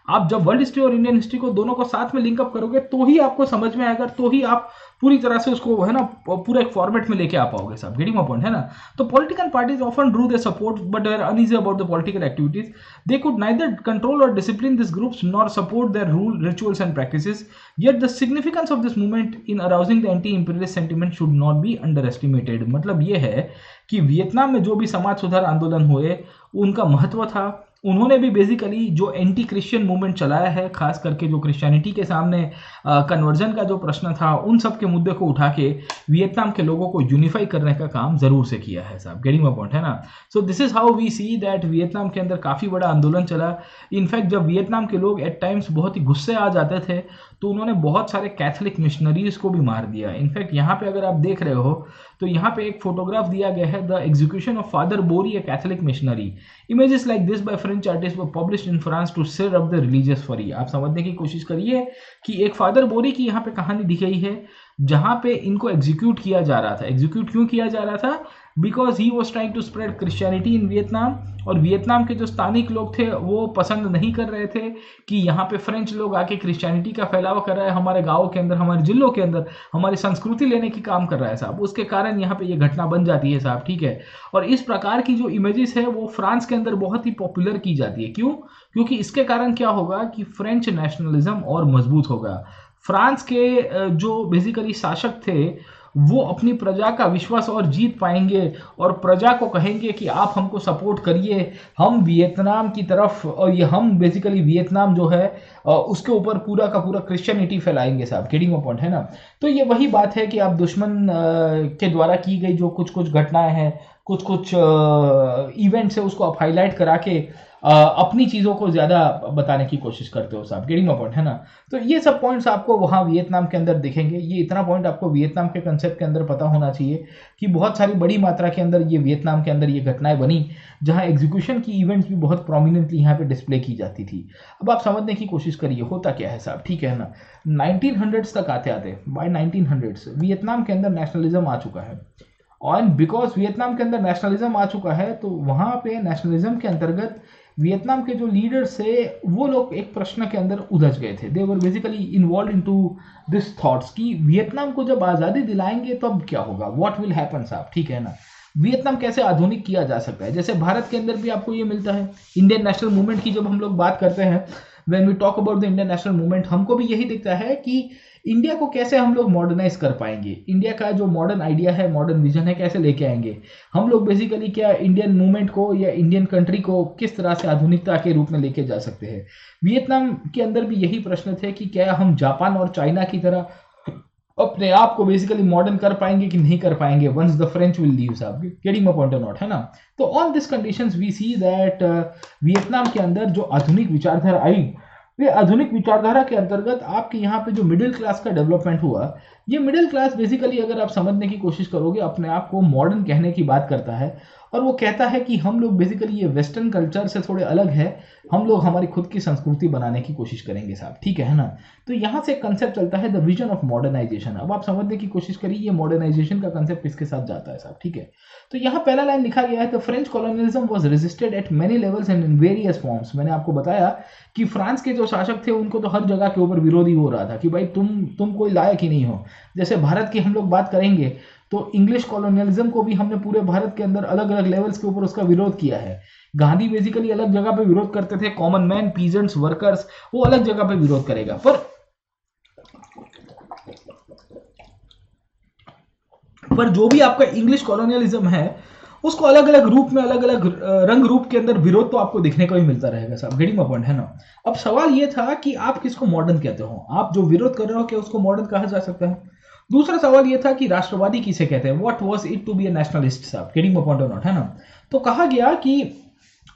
आप जब वर्ल्ड हिस्ट्री और इंडियन हिस्ट्री को दोनों को साथ में लिंकअप करोगे तो ही आपको समझ में आएगा, तो ही आप पूरी तरह से उसको है ना पूरा एक फॉर्मेट में लेके आ पाओगे साहब, गेटिंग माय पॉइंट है ना। तो political parties often drew their support but were uneasy about the political activities. They could neither control or discipline this groups nor support their rule rituals and practices. Yet the significance of this movement in arousing the anti-imperialist sentiment should not be underestimated। मतलब ये है कि Vietnam में जो भी समाज सुधार आंदोलन हुए उनका महत्व था। उन्होंने भी बेसिकली जो एंटी क्रिश्चियन मूवमेंट चलाया है, खास करके जो क्रिश्चियनिटी के सामने कन्वर्जन का जो प्रश्न था, उन सब के मुद्दे को उठा के वियतनाम के लोगों को यूनिफाई करने का काम जरूर से किया है साहब, गेटिंग माय पॉइंट है ना। So this is how we see that Vietnam के अंदर काफी बड़ा आंदोलन चला। इनफैक्ट जब वियतनाम के लोग एट टाइम्स बहुत ही गुस्से आ जाते थे तो उन्होंने बहुत सारे कैथोलिक मिशनरीज को भी मार दिया। इनफैक्ट यहाँ पे अगर आप देख रहे हो तो यहाँ पे एक फोटोग्राफ दिया गया है, the execution of father Borie a Catholic missionary. Images like this by French artist were published in France to stir up the religious fury. आप समझने की कोशिश करिए कि एक फादर बोरी की यहाँ पे कहानी दिख रही है जहां पे इनको एग्जीक्यूट किया जा रहा था। एग्जीक्यूट क्यों किया जा रहा था? Because he was trying to spread Christianity in Vietnam, और वियतनाम के जो स्थानिक लोग थे वो पसंद नहीं कर रहे थे कि यहाँ पे फ्रेंच लोग आके क्रिश्चियनिटी का फैलाव कर रहा है हमारे गाँव के अंदर, हमारे जिलों के अंदर, हमारी संस्कृति लेने की काम कर रहा है साहब। उसके कारण यहाँ पे ये घटना बन जाती है साहब, ठीक है। और इस प्रकार की जो इमेजेस है वो फ्रांस के अंदर बहुत ही पॉपुलर की जाती है। क्यों? क्योंकि इसके कारण क्या होगा कि फ्रेंच नेशनलिज्म और मजबूत होगा। फ्रांस के जो बेसिकली शासक थे वो अपनी प्रजा का विश्वास और जीत पाएंगे और प्रजा को कहेंगे कि आप हमको सपोर्ट करिए, हम वियतनाम की तरफ, और ये हम बेसिकली वियतनाम जो है उसके ऊपर पूरा का पूरा क्रिश्चियनिटी फैलाएंगे साहब, गेटिंग माय पॉइंट है ना। तो ये वही बात है कि आप दुश्मन के द्वारा की गई जो कुछ कुछ घटनाएं हैं, कुछ कुछ इवेंट्स है, उसको आप हाईलाइट करा के अपनी चीज़ों को ज़्यादा बताने की कोशिश करते हो साहब, गेटिंग माय पॉइंट है ना। तो ये सब पॉइंट्स आपको वहाँ वियतनाम के अंदर दिखेंगे। ये इतना पॉइंट आपको वियतनाम के कंसेप्ट के अंदर पता होना चाहिए कि बहुत सारी बड़ी मात्रा के अंदर ये वियतनाम के अंदर ये घटनाएं बनी जहाँ एग्जीक्यूशन की इवेंट्स भी बहुत प्रोमिनेंटली यहाँ पे डिस्प्ले की जाती थी। अब आप समझने की कोशिश करिए होता क्या है साहब, ठीक है ना। 1900s तक आते आते बाय 1900s वियतनाम के अंदर नेशनलिज्म आ चुका है, और बिकॉज वियतनाम के अंदर नेशनलिज्म आ चुका है तो वहाँ पे नेशनलिज्म के अंतर्गत वियतनाम के जो लीडर्स थे वो लोग एक प्रश्न के अंदर उलझ गए थे। They were basically involve into this thoughts कि वियतनाम को जब आज़ादी दिलाएंगे तो अब क्या होगा, व्हाट विल हैपन साहब, ठीक है ना। वियतनाम कैसे आधुनिक किया जा सकता है। जैसे भारत के अंदर भी आपको ये मिलता है इंडियन नेशनल मूवमेंट की जब हम लोग बात करते हैं, when we talk about the Indian national movement, हमको भी यही दिखता है कि इंडिया को कैसे हम लोग मॉडर्नाइज कर पाएंगे, इंडिया का जो मॉडर्न आइडिया है, मॉडर्न विजन है, कैसे लेके आएंगे हम लोग। बेसिकली क्या इंडियन मूवमेंट को या इंडियन कंट्री को किस तरह से आधुनिकता के रूप में लेके जा सकते हैं। वियतनाम के अंदर भी यही प्रश्न थे कि क्या हम जापान और चाइना की तरह अपने आप को बेसिकली मॉडर्न कर पाएंगे कि नहीं कर पाएंगे once the French will leave साहब, getting my point or not, है ना। तो on this conditions we see that Vietnam के अंदर जो आधुनिक विचारधारा आई, वे आधुनिक विचारधारा के अंतर्गत आपके यहाँ पे जो मिडिल क्लास का डेवलपमेंट हुआ, ये मिडिल क्लास बेसिकली अगर आप समझने की कोशिश करोगे अपने आप को मॉडर्न कहने की बात करता है, और वो कहता है कि हम लोग बेसिकली ये वेस्टर्न कल्चर से थोड़े अलग है, हम लोग हमारी खुद की संस्कृति बनाने की कोशिश करेंगे साहब, ठीक है ना। तो यहाँ से कंसेप्ट चलता है द विजन ऑफ मॉडर्नाइजेशन। अब आप समझने की कोशिश करिए ये मॉडर्नाइजेशन का कंसेप्ट किसके साथ जाता है साहब, ठीक है। तो यहाँ पहला लाइन लिखा गया है, the French colonialism was resisted eight many levels and in various forms. मैंने आपको बताया कि फ्रांस के जो शासक थे उनको तो हर जगह के ऊपर विरोधी हो रहा था कि भाई तुम कोई लायक ही नहीं हो। जैसे भारत की हम लोग बात करेंगे तो इंग्लिश कॉलोनियलिज्म को भी हमने पूरे भारत के अंदर अलग अलग लेवल्स के ऊपर उसका विरोध किया है। गांधी बेसिकली अलग जगह पे विरोध करते थे, कॉमन मैन, पीजेंट्स, वर्कर्स, वो अलग जगह पे विरोध करेगा। पर जो भी आपका इंग्लिश कॉलोनियलिज्म है उसको अलग अलग रूप में, अलग अलग रंग रूप के अंदर विरोध तो आपको दिखने को ही मिलता रहेगा साहब, गेटिंग माय पॉइंट, है ना। अब सवाल ये था कि आप किसको मॉडर्न कहते हो, आप जो विरोध कर रहे हो क्या उसको मॉडर्न कहा जा सकता है। दूसरा सवाल ये था कि राष्ट्रवादी किसे कहते हैं, what was it to be a nationalist साहब, getting my point or not, है ना। तो कहा गया कि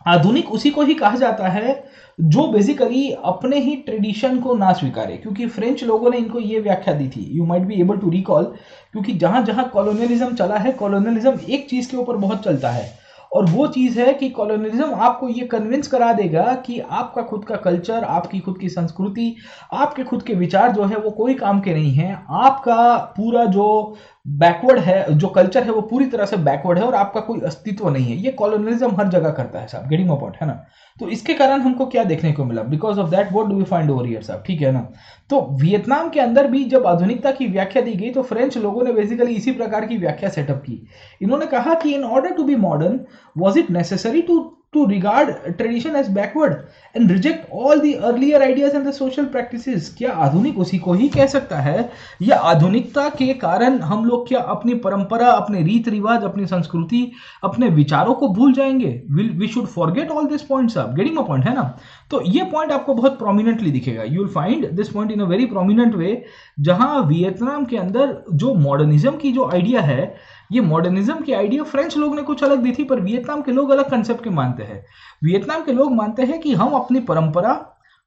आधुनिक उसी को ही कहा जाता है जो बेसिकली अपने ही ट्रेडिशन को ना स्वीकारे, क्योंकि फ्रेंच लोगों ने इनको ये व्याख्या दी थी, you might be able to recall, क्योंकि जहां जहां कॉलोनियलिज्म चला है, कॉलोनियलिज्म एक चीज के ऊपर बहुत चलता है और वो चीज है कि कॉलोनियलिज्म आपको ये कन्विंस करा देगा कि आपका खुद का कल्चर, आपकी खुद की संस्कृति, आपके खुद के विचार जो है वो कोई काम के नहीं है, आपका पूरा जो बैकवर्ड है, जो कल्चर है वो पूरी तरह से बैकवर्ड है और आपका कोई अस्तित्व नहीं है। ये कॉलोनियलिज्म हर जगह करता है साहब, गेटिंग माय पॉइंट, है ना। तो इसके कारण हमको क्या देखने को मिला, because of that what do we find over here साहब, ठीक है ना। तो वियतनाम के अंदर भी जब आधुनिकता की व्याख्या दी गई तो फ्रेंच लोगों ने बेसिकली इसी प्रकार की व्याख्या सेटअप की। इन्होंने कहा कि in order to be modern was it necessary to regard tradition as backward and reject all the earlier ideas and the social practices। क्या आधुनिक उसी को ही कह सकता है, या आधुनिकता के कारण हम लोग क्या अपनी परंपरा, अपने रीत रिवाज, अपनी संस्कृति, अपने विचारों को भूल जाएंगे। We should forget all this points up, getting my point, है ना। तो ये पॉइंट आपको बहुत प्रोमिनेंटली दिखेगा, you will find this point in a very prominent way, जहां वियतनाम के अंदर जो मॉडर्निज्म की जो आइडिया है, ये मॉडर्निज्म की आइडिया फ्रेंच लोग ने कुछ अलग दी थी, पर वियतनाम के लोग अलग कंसेप्ट के मानते हैं। वियतनाम के लोग मानते हैं कि हम अपनी परंपरा,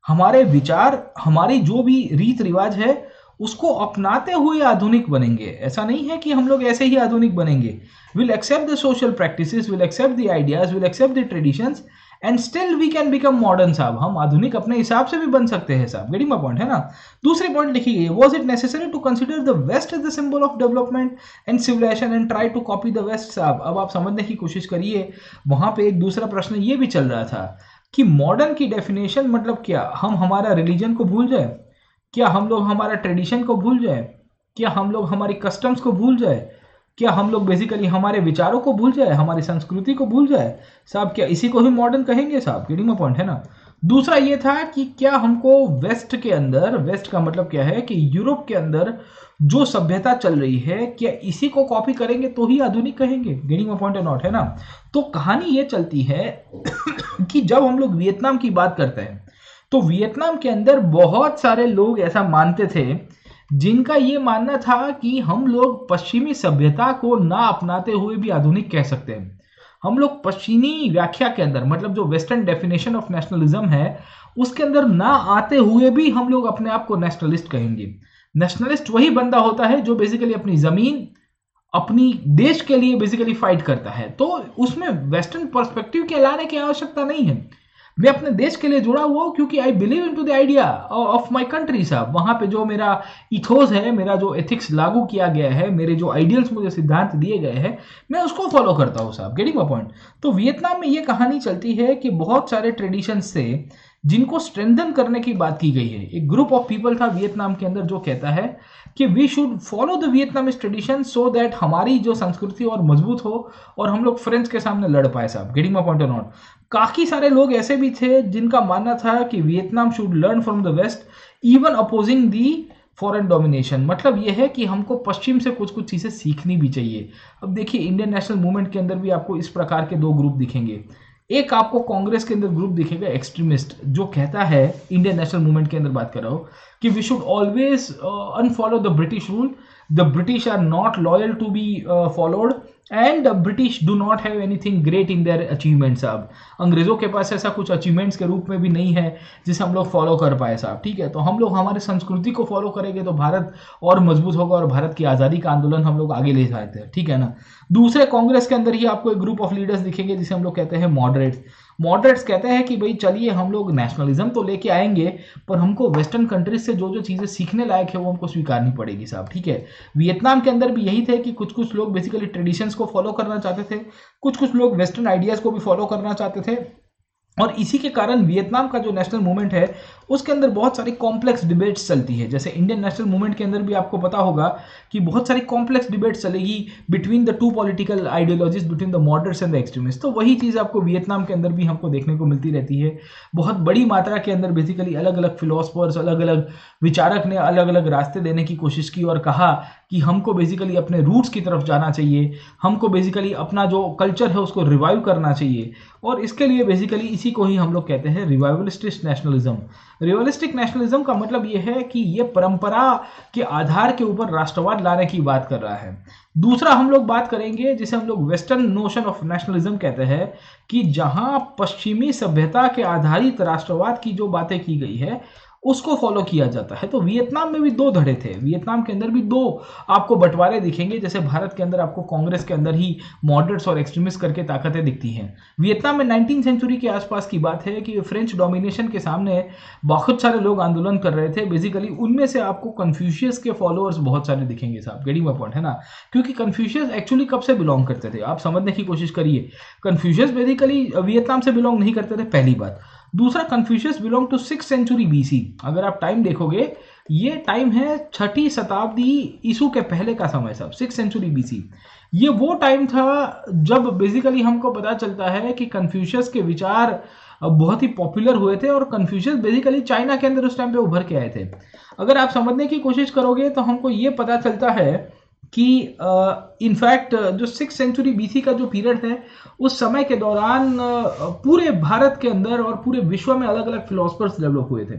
हमारे विचार, हमारी जो भी रीत रिवाज है उसको अपनाते हुए आधुनिक बनेंगे। ऐसा नहीं है कि हम लोग ऐसे ही आधुनिक बनेंगे। Will accept the social practices, will accept the ideas, will accept the traditions and still we can become modern साहब। हम आधुनिक अपने हिसाब से भी बन सकते हैं साहब, गेटिंग माय पॉइंट, है ना। दूसरी पॉइंट लिखी गई, was it necessary to consider the west as the symbol of development and civilisation and try to copy the west साहब। अब आप समझने की कोशिश करिए, वहां पे एक दूसरा प्रश्न ये भी चल रहा था कि मॉडर्न की डेफिनेशन मतलब क्या, हम हमारा रिलीजन को भूल जाए क्या, हम लोग हमारा ट्रेडिशन को भूल जाए क्या, हम लोग हमारी कस्टम्स को भूल जाए क्या, हम लोग बेसिकली हमारे विचारों को भूल जाए, हमारी संस्कृति को भूल जाए साहब, क्या इसी को ही मॉडर्न कहेंगे साहब, गेटिंग माय पॉइंट, है ना। दूसरा ये था कि क्या हमको वेस्ट के अंदर, वेस्ट का मतलब क्या है कि यूरोप के अंदर जो सभ्यता चल रही है, क्या इसी को कॉपी करेंगे तो ही आधुनिक कहेंगे, getting my point or not, है ना। तो कहानी ये चलती है कि जब हम लोग वियतनाम की बात करते हैं तो वियतनाम के अंदर बहुत सारे लोग ऐसा मानते थे जिनका ये मानना था कि हम लोग पश्चिमी सभ्यता को ना अपनाते हुए भी आधुनिक कह सकते हैं। हम लोग पश्चिमी व्याख्या के अंदर, मतलब जो वेस्टर्न डेफिनेशन ऑफ नेशनलिज्म है उसके अंदर ना आते हुए भी हम लोग अपने आप को नेशनलिस्ट कहेंगे। नेशनलिस्ट वही बंदा होता है जो बेसिकली अपनी जमीन, अपनी देश के लिए बेसिकली फाइट करता है। तो उसमें वेस्टर्न पर्सपेक्टिव के लाने की आवश्यकता नहीं है। मैं अपने देश के लिए जुड़ा हुआ हूं क्योंकि I believe in to the idea of my country साहब। वहां पे जो मेरा इथोस है, मेरा जो एथिक्स लागू किया गया है, मेरे जो आइडियल्स मुझे सिद्धांत दिए गए हैं, मैं उसको फॉलो करता हूं साहब, गेटिंग माय पॉइंट। तो वियतनाम में ये कहानी चलती है कि बहुत सारे ट्रेडिशंस से जिनको स्ट्रेंथन करने की बात की गई है। एक ग्रुप ऑफ पीपल था वियतनाम के अंदर जो कहता है कि we should follow the Vietnamese tradition so that हमारी जो संस्कृति और मजबूत हो और हम लोग फ्रेंच के सामने लड़ पाए साहब, getting my point or not. काफी सारे लोग ऐसे भी थे जिनका मानना था कि Vietnam should learn from the west even opposing the foreign domination. मतलब यह है कि हमको पश्चिम से कुछ कुछ चीजें सीखनी भी चाहिए। अब देखिए इंडियन नेशनल मूवमेंट के अंदर भी आपको इस प्रकार के दो ग्रुप दिखेंगे। एक आपको कांग्रेस के अंदर ग्रुप दिखेगा एक्सट्रीमिस्ट, जो कहता है, इंडियन नेशनल मूवमेंट के अंदर बात कर रहा हूं, कि we should always unfollow the British rule, the British are not loyal to be followed, and British do not have anything great in their achievements साहब। अंग्रेजों के पास ऐसा कुछ अचीवमेंट्स के रूप में भी नहीं है जिसे हम लोग फॉलो कर पाए साहब, ठीक है। तो हम लोग हमारी संस्कृति को फॉलो करेंगे तो भारत और मजबूत होगा और भारत की आज़ादी का आंदोलन हम लोग आगे ले जाते हैं, ठीक है ना। दूसरे कांग्रेस के अंदर ही आपको एक ग्रुप ऑफ लीडर्स दिखेंगे जिसे हम लोग कहते हैं मॉडरेट्स। मॉडरेट्स कहते हैं कि भाई चलिए हम लोग नेशनलिज्म तो लेके आएंगे पर हमको वेस्टर्न कंट्रीज से जो जो चीज़ें सीखने लायक है वो हमको स्वीकारनी पड़ेगी साहब, ठीक है। वियतनाम के अंदर भी यही थे कि कुछ कुछ लोग बेसिकली ट्रेडिशंस को फॉलो करना चाहते थे, कुछ कुछ लोग वेस्टर्न आइडियाज़ को भी फॉलो करना चाहते थे। और इसी के कारण वियतनाम का जो नेशनल मूवमेंट है उसके अंदर बहुत सारी कॉम्प्लेक्स डिबेट्स चलती है। जैसे इंडियन नेशनल मूवमेंट के अंदर भी आपको पता होगा कि बहुत सारी कॉम्प्लेक्स डिबेट्स चलेगी between the two political ideologies, between the moderates and the extremist. तो वही चीज़ आपको वियतनाम के अंदर भी हमको देखने को मिलती रहती है। बहुत बड़ी मात्रा के अंदर बेसिकली अलग अलग फिलोसफर्स, अलग अलग विचारक ने अलग अलग रास्ते देने की कोशिश की और कहा कि हमको बेसिकली अपने रूट्स की तरफ जाना चाहिए, हमको बेसिकली अपना जो कल्चर है उसको रिवाइव करना चाहिए। और इसके लिए बेसिकली इसी को ही हम लोग कहते हैं रिवाइवलिस्टिक नेशनलिज्म। रिवाइवलिस्टिक नेशनलिज्म का मतलब ये है कि ये परंपरा के आधार के ऊपर राष्ट्रवाद लाने की बात कर रहा है। दूसरा हम लोग बात करेंगे जिसे हम लोग वेस्टर्न नोशन ऑफ नेशनलिज्म कहते हैं, कि जहां पश्चिमी सभ्यता के आधारित राष्ट्रवाद की जो बातें की गई है उसको फॉलो किया जाता है। तो वियतनाम में भी दो धड़े थे, वियतनाम के अंदर भी दो आपको बंटवारे दिखेंगे। जैसे भारत के अंदर आपको कांग्रेस के अंदर ही मॉडरेट्स और एक्सट्रीमिस्ट करके ताकतें दिखती हैं। वियतनाम में 19वीं सेंचुरी के आसपास की बात है कि फ्रेंच डोमिनेशन के सामने बहुत सारे लोग आंदोलन कर रहे थे। बेसिकली उनमें से आपको कन्फ्यूशियस के फॉलोअर्स बहुत सारे दिखेंगे साहब, गेटिंग माय पॉइंट है ना। क्योंकि कन्फ्यूशियस एक्चुअली कब से बिलोंग करते थे आप समझने की कोशिश करिए। कन्फ्यूशियस बेसिकली वियतनाम से बिलोंग नहीं करते थे, पहली बात। दूसरा, Confucius belong to 6th century BC. अगर आप टाइम देखोगे ये टाइम है 6ठी शताब्दी ईसू के पहले का समय साहब, 6th सेंचुरी बीसी। ये वो टाइम था जब बेसिकली हमको पता चलता है कि कन्फ्यूशियस के विचार बहुत ही पॉपुलर हुए थे और कन्फ्यूशियस बेसिकली चाइना के अंदर उस टाइम पे उभर के आए थे। अगर आप समझने की कोशिश करोगे तो हमको ये पता चलता है कि इनफैक्ट जो 6th सेंचुरी बीसी का जो पीरियड है उस समय के दौरान पूरे भारत के अंदर और पूरे विश्व में अलग अलग फिलोसफर्स डेवलप हुए थे।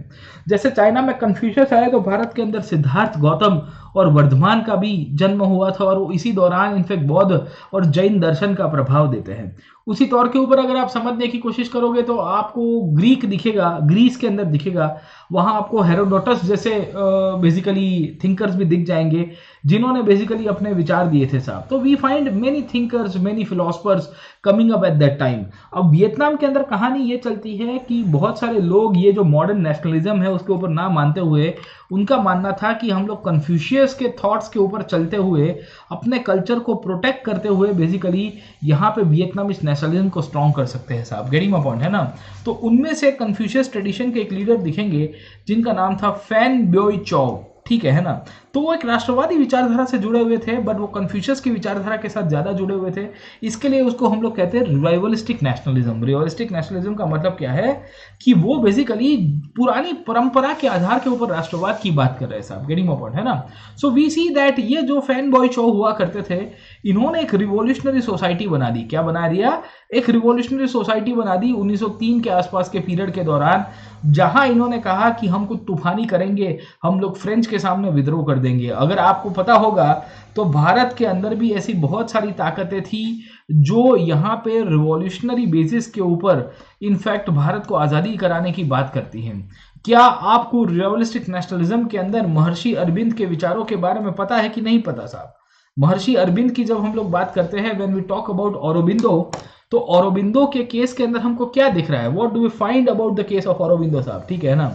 जैसे चाइना में कन्फ्यूशियस आए तो भारत के अंदर सिद्धार्थ गौतम और वर्धमान का भी जन्म हुआ था और वो इसी दौरान इनफैक्ट बौद्ध और जैन दर्शन का प्रभाव देते हैं। उसी तौर के ऊपर अगर आप समझने की कोशिश करोगे तो आपको ग्रीक दिखेगा, ग्रीस के अंदर दिखेगा, वहाँ आपको हेरोडोटस जैसे बेसिकली थिंकर्स भी दिख जाएंगे जिन्होंने बेसिकली अपने विचार दिए थे साहब। तो we find many thinkers, many philosophers coming up at that time. अब वियतनाम के अंदर कहानी ये चलती है कि बहुत सारे लोग ये जो मॉडर्न नेशनलिज्म है उसके ऊपर ना मानते हुए उनका मानना था कि हम लोग कन्फ्यूशियस के थॉट्स के ऊपर चलते हुए अपने कल्चर को प्रोटेक्ट करते हुए बेसिकली यहाँ पे वियतनामीज नेशनलिज्म को स्ट्रॉन्ग कर सकते हैं साहब, गेटिंग माय पॉइंट है ना। तो उनमें से कन्फ्यूशियस ट्रेडिशन के एक लीडर दिखेंगे जिनका नाम था फैन ब्योई चौ, ठीक है ना। तो वो एक राष्ट्रवादी विचारधारा से जुड़े हुए थे बट वो कन्फ्यूशियस की विचारधारा के साथ ज़्यादा जुड़े हुए थे। इसके लिए उसको हम लोग कहते हैं रिवाइवलिस्टिक नेशनलिज्म। रिवाइवलिस्टिक नेशनलिज्म का मतलब क्या है कि वो बेसिकली पुरानी परंपरा के आधार के ऊपर राष्ट्रवाद की बात कर रहे हैं साहब, गेटिंग माय पॉइंट है ना। सो वी सी दैट ये जो फैन बॉय चो हुआ करते थे इन्होंने एक रिवॉल्यूशनरी सोसाइटी बना दी। क्या बना दिया? एक रिवॉल्यूशनरी सोसाइटी बना दी 1903 के आसपास के पीरियड के दौरान, जहां इन्होंने कहा कि हम कुछ तूफानी करेंगे, हम लोग फ्रेंच के सामने विद्रोह कर देंगे। अगर आपको पता होगा तो भारत के अंदर भी ऐसी बहुत सारी ताकतें थी जो यहाँ पे रिवॉल्यूशनरी बेसिस के ऊपर इनफैक्ट भारत को आज़ादी कराने की बात करती हैं। क्या आपको रिवॉल्यूशनिक नेशनलिज्म के अंदर महर्षि अरविंद के विचारों के बारे में पता है कि नहीं पता साहब? महर्षि अरविंद की जब हम लोग बात करते हैं, when we talk about Aurobindo, तो औरोबिंदो के केस के अंदर हमको क्या दिख रहा है? What do we find about the case of Aurobindo साहब, ठीक है ना।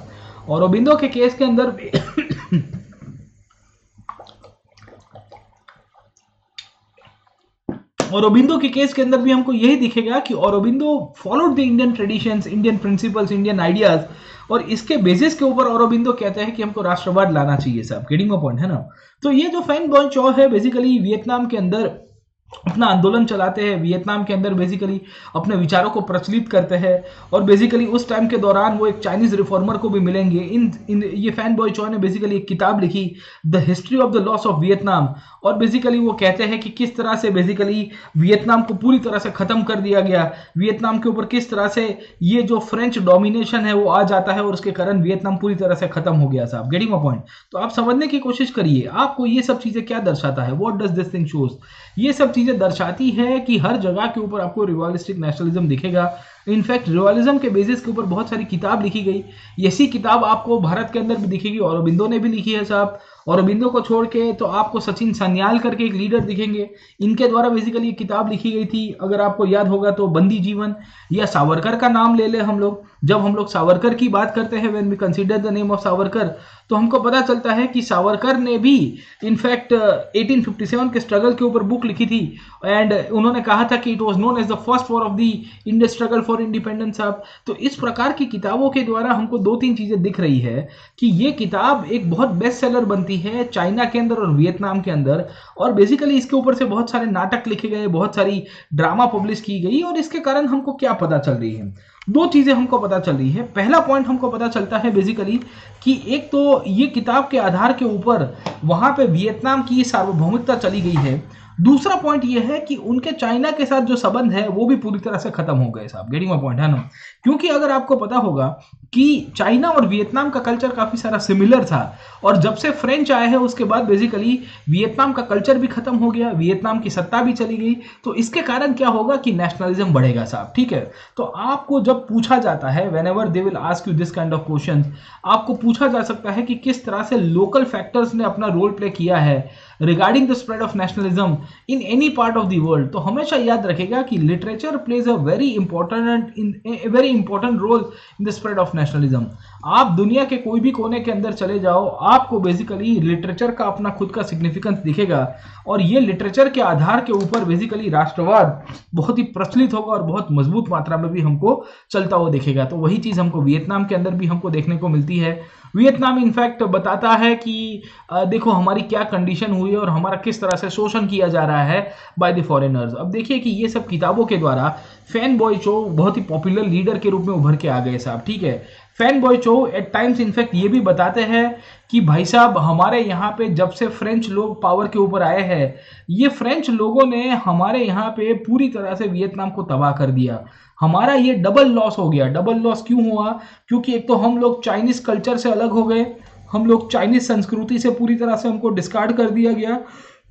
औरोबिंदो के केस के अंदर औरोबिंदो के केस के अंदर भी हमको यही दिखेगा कि Aurobindo followed the Indian traditions, Indian principles, Indian ideas, और इसके बेसिस के ऊपर औरोबिंदो कहते हैं कि हमको राष्ट्रवाद लाना चाहिए साहब, गेटिंग माय पॉइंट है ना। तो ये जो फैन बॉय चौ है बेसिकली वियतनाम के अंदर अपना आंदोलन चलाते हैं, वियतनाम के अंदर बेसिकली अपने विचारों को प्रचलित करते हैं और बेसिकली उस टाइम के दौरान वो एक चाइनीज रिफॉर्मर को भी मिलेंगे। इन ये फैन बॉय चौ ने बेसिकली एक किताब लिखी, the history of the loss of Vietnam, और बेसिकली वो कहते हैं कि किस तरह से बेसिकली वियतनाम को पूरी तरह से खत्म कर दिया गया, वियतनाम के ऊपर किस तरह से ये जो फ्रेंच डोमिनेशन है वो आ जाता है और उसके कारण वियतनाम पूरी तरह से खत्म हो गया साहब, गेटिंग माय पॉइंट। तो आप समझने की कोशिश करिए आपको ये सब चीजें क्या दर्शाता है, what does this thing shows. ये सब चीजें दर्शाती है कि हर जगह के ऊपर आपको रिवालिस्टिक नेशनलिज्म दिखेगा। इनफैक्ट रिवालिज्म के बेसिस के ऊपर बहुत सारी किताब लिखी गई। ऐसी किताब आपको भारत के अंदर भी दिखेगी, औरबिंदो ने भी लिखी है साहब। औरबिंदो को छोड़ के तो आपको सचिन सान्याल करके एक लीडर दिखेंगे, इनके द्वारा बेसिकली ये किताब लिखी गई थी। अगर आपको याद होगा तो बंदी जीवन, या सावरकर का नाम ले ले हम लोग। जब हम लोग सावरकर की बात करते हैं, when we consider the name of Savarkar, तो हमको पता चलता है कि सावरकर ने भी इनफैक्ट 1857 के स्ट्रगल के ऊपर बुक लिखी थी, एंड उन्होंने कहा था कि it was known as the first war of the Indian struggle for independence साहब। तो इस प्रकार की किताबों के द्वारा हमको दो तीन चीजें दिख रही है कि ये किताब एक बहुत बेस्ट सेलर बनती है चाइना के अंदर और वियतनाम के अंदर, और बेसिकली इसके ऊपर से बहुत सारे नाटक लिखे गए, बहुत सारी ड्रामा पब्लिश की गई, और इसके कारण हमको क्या पता चल रही है, दो चीजें हमको पता चल रही है। पहला पॉइंट हमको पता चलता है बेसिकली कि एक तो ये किताब के आधार के ऊपर वहां पे वियतनाम की सार्वभौमिकता चली गई है। दूसरा पॉइंट ये है कि उनके चाइना के साथ जो संबंध है वो भी पूरी तरह से खत्म हो गए साहब। गेटिंग माय पॉइंट है ना? क्योंकि अगर आपको पता होगा कि चाइना और वियतनाम का कल्चर काफी सारा सिमिलर था, और जब से फ्रेंच आए हैं उसके बाद बेसिकली वियतनाम का कल्चर भी खत्म हो गया, वियतनाम की सत्ता भी चली गई। तो इसके कारण क्या होगा कि नेशनलिज्म बढ़ेगा साहब। ठीक है, तो आपको जब पूछा जाता है, whenever they will ask you this kind of questions, आपको पूछा जा सकता है कि किस तरह से लोकल फैक्टर्स ने अपना रोल प्ले किया है regarding the spread of nationalism in any part of the world. तो हमेशा याद रखेगा कि literature plays a very important role in the spread of nationalism. आप दुनिया के कोई भी कोने के अंदर चले जाओ, आपको बेसिकली लिटरेचर का अपना खुद का सिग्निफिकेंस दिखेगा, और ये लिटरेचर के आधार के ऊपर बेसिकली राष्ट्रवाद बहुत ही प्रचलित होगा और बहुत मजबूत मात्रा में भी हमको चलता हुआ दिखेगा। तो वही चीज हमको वियतनाम के अंदर भी हमको देखने को मिलती है। वियतनाम इनफैक्ट बताता है कि देखो हमारी क्या कंडीशन हुई है और हमारा किस तरह से शोषण किया जा रहा है बाय द फॉरेनर्स। अब देखिए कि ये सब किताबों के द्वारा फैन बॉय चो बहुत ही पॉपुलर लीडर के रूप में उभर के आ गए साहब। ठीक है, फैन बॉय चो एट टाइम्स इनफैक्ट ये भी बताते हैं कि भाई साहब हमारे यहाँ पे जब से फ्रेंच लोग पावर के ऊपर आए हैं, ये फ्रेंच लोगों ने हमारे यहाँ पे पूरी तरह से वियतनाम को तबाह कर दिया। हमारा ये डबल लॉस हो गया। डबल लॉस क्यों हुआ? क्योंकि एक तो हम लोग चाइनीज कल्चर से अलग हो गए, हम लोग चाइनीज संस्कृति से पूरी तरह से हमको डिस्कार्ड कर दिया गया।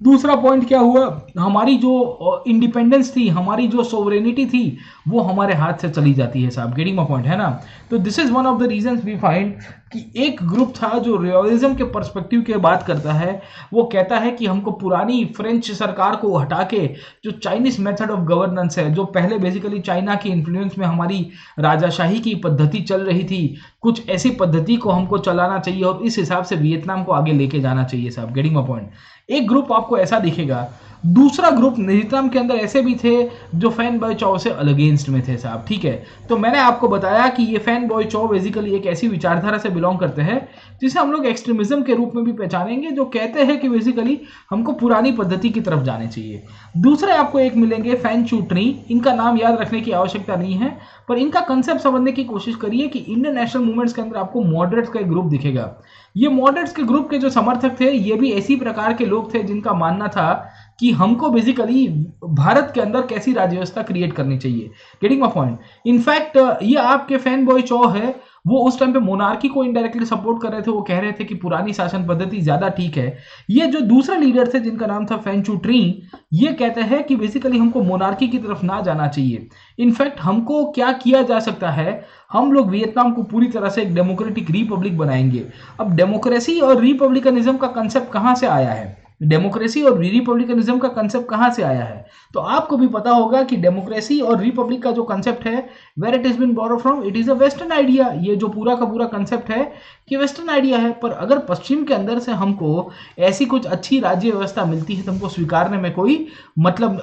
दूसरा पॉइंट क्या हुआ, हमारी जो इंडिपेंडेंस थी, हमारी जो सोवरेनिटी थी, वो हमारे हाथ से चली जाती है साहब। गेटिंग माय पॉइंट है ना? तो this is one of the reasons we find कि एक ग्रुप था जो रियलिज्म के पर्सपेक्टिव के बात करता है, वो कहता है कि हमको पुरानी फ्रेंच सरकार को हटा के जो चाइनीज मेथड ऑफ गवर्नेंस है, जो पहले बेसिकली चाइना के इन्फ्लुएंस में हमारी राजाशाही की पद्धति चल रही थी, कुछ ऐसी पद्धति को हमको चलाना चाहिए और इस हिसाब से वियतनाम को आगे लेके जाना चाहिए साहब। Getting my point? एक ग्रुप आपको ऐसा दिखेगा, दूसरा ग्रुप वियतनाम के अंदर ऐसे भी थे जो फैन बॉय चो से अगेंस्ट में थे साहब। ठीक है, तो मैंने आपको बताया कि ये फैन बॉय चो बेसिकली एक ऐसी विचारधारा से बिलोंग करते हैं जिसे हम लोग एक्सट्रीमिज्म के रूप में भी पहचानेंगे, जो कहते हैं कि बेसिकली हमको पुरानी पद्धति की तरफ जाने चाहिए। दूसरे आपको एक मिलेंगे फैन चू ट्री, इनका नाम याद रखने की आवश्यकता नहीं है, पर इनका कंसेप्ट समझने की कोशिश करिए कि इंडियन नेशनल मूवमेंट्स के अंदर आपको मॉडरेट्स का एक ग्रुप दिखेगा। ये मॉडरेट्स के ग्रुप के जो समर्थक थे, ये भी ऐसी प्रकार के लोग थे जिनका मानना था कि हमको बेसिकली भारत के अंदर कैसी राज्य व्यवस्था क्रिएट करनी चाहिए। Getting my point? इनफैक्ट ये आपके फैन बॉय चो है, वो उस टाइम पे मोनार्की को इनडायरेक्टली सपोर्ट कर रहे थे। वो कह रहे थे कि पुरानी शासन पद्धति ज्यादा ठीक है। ये जो दूसरे लीडर थे जिनका नाम था फैन चू ट्री, ये कहते हैं कि बेसिकली हमको मोनार्की की तरफ ना जाना चाहिए। इनफैक्ट हमको क्या किया जा सकता है, हम लोग वियतनाम को पूरी तरह से एक डेमोक्रेटिक रिपब्लिक बनाएंगे। अब डेमोक्रेसी और रिपब्लिकनिज्म का कंसेप्ट कहां से आया है? डेमोक्रेसी और रिपब्लिकनिज्म का कंसेप्ट कहां से आया है? तो आपको भी पता होगा कि डेमोक्रेसी और रिपब्लिक का जो कंसेप्ट है, where it is been borrow from, it is a western idea. ये जो पूरा का पूरा कंसेप्ट है कि वेस्टर्न आइडिया है, पर अगर पश्चिम के अंदर से हमको ऐसी कुछ अच्छी राज्य व्यवस्था मिलती है तो हमको स्वीकारने में कोई मतलब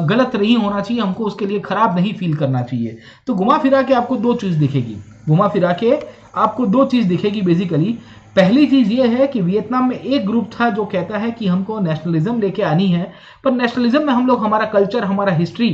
गलत नहीं होना चाहिए, हमको उसके लिए खराब नहीं फील करना चाहिए। तो घुमा फिरा के आपको दो चीज दिखेगी, घुमा फिरा के आपको दो चीज दिखेगी बेसिकली। पहली चीज ये है कि वियतनाम में एक ग्रुप था जो कहता है कि हमको नेशनलिज्म लेके आनी है, पर नेशनलिज्म में हम लोग हमारा कल्चर, हमारा हिस्ट्री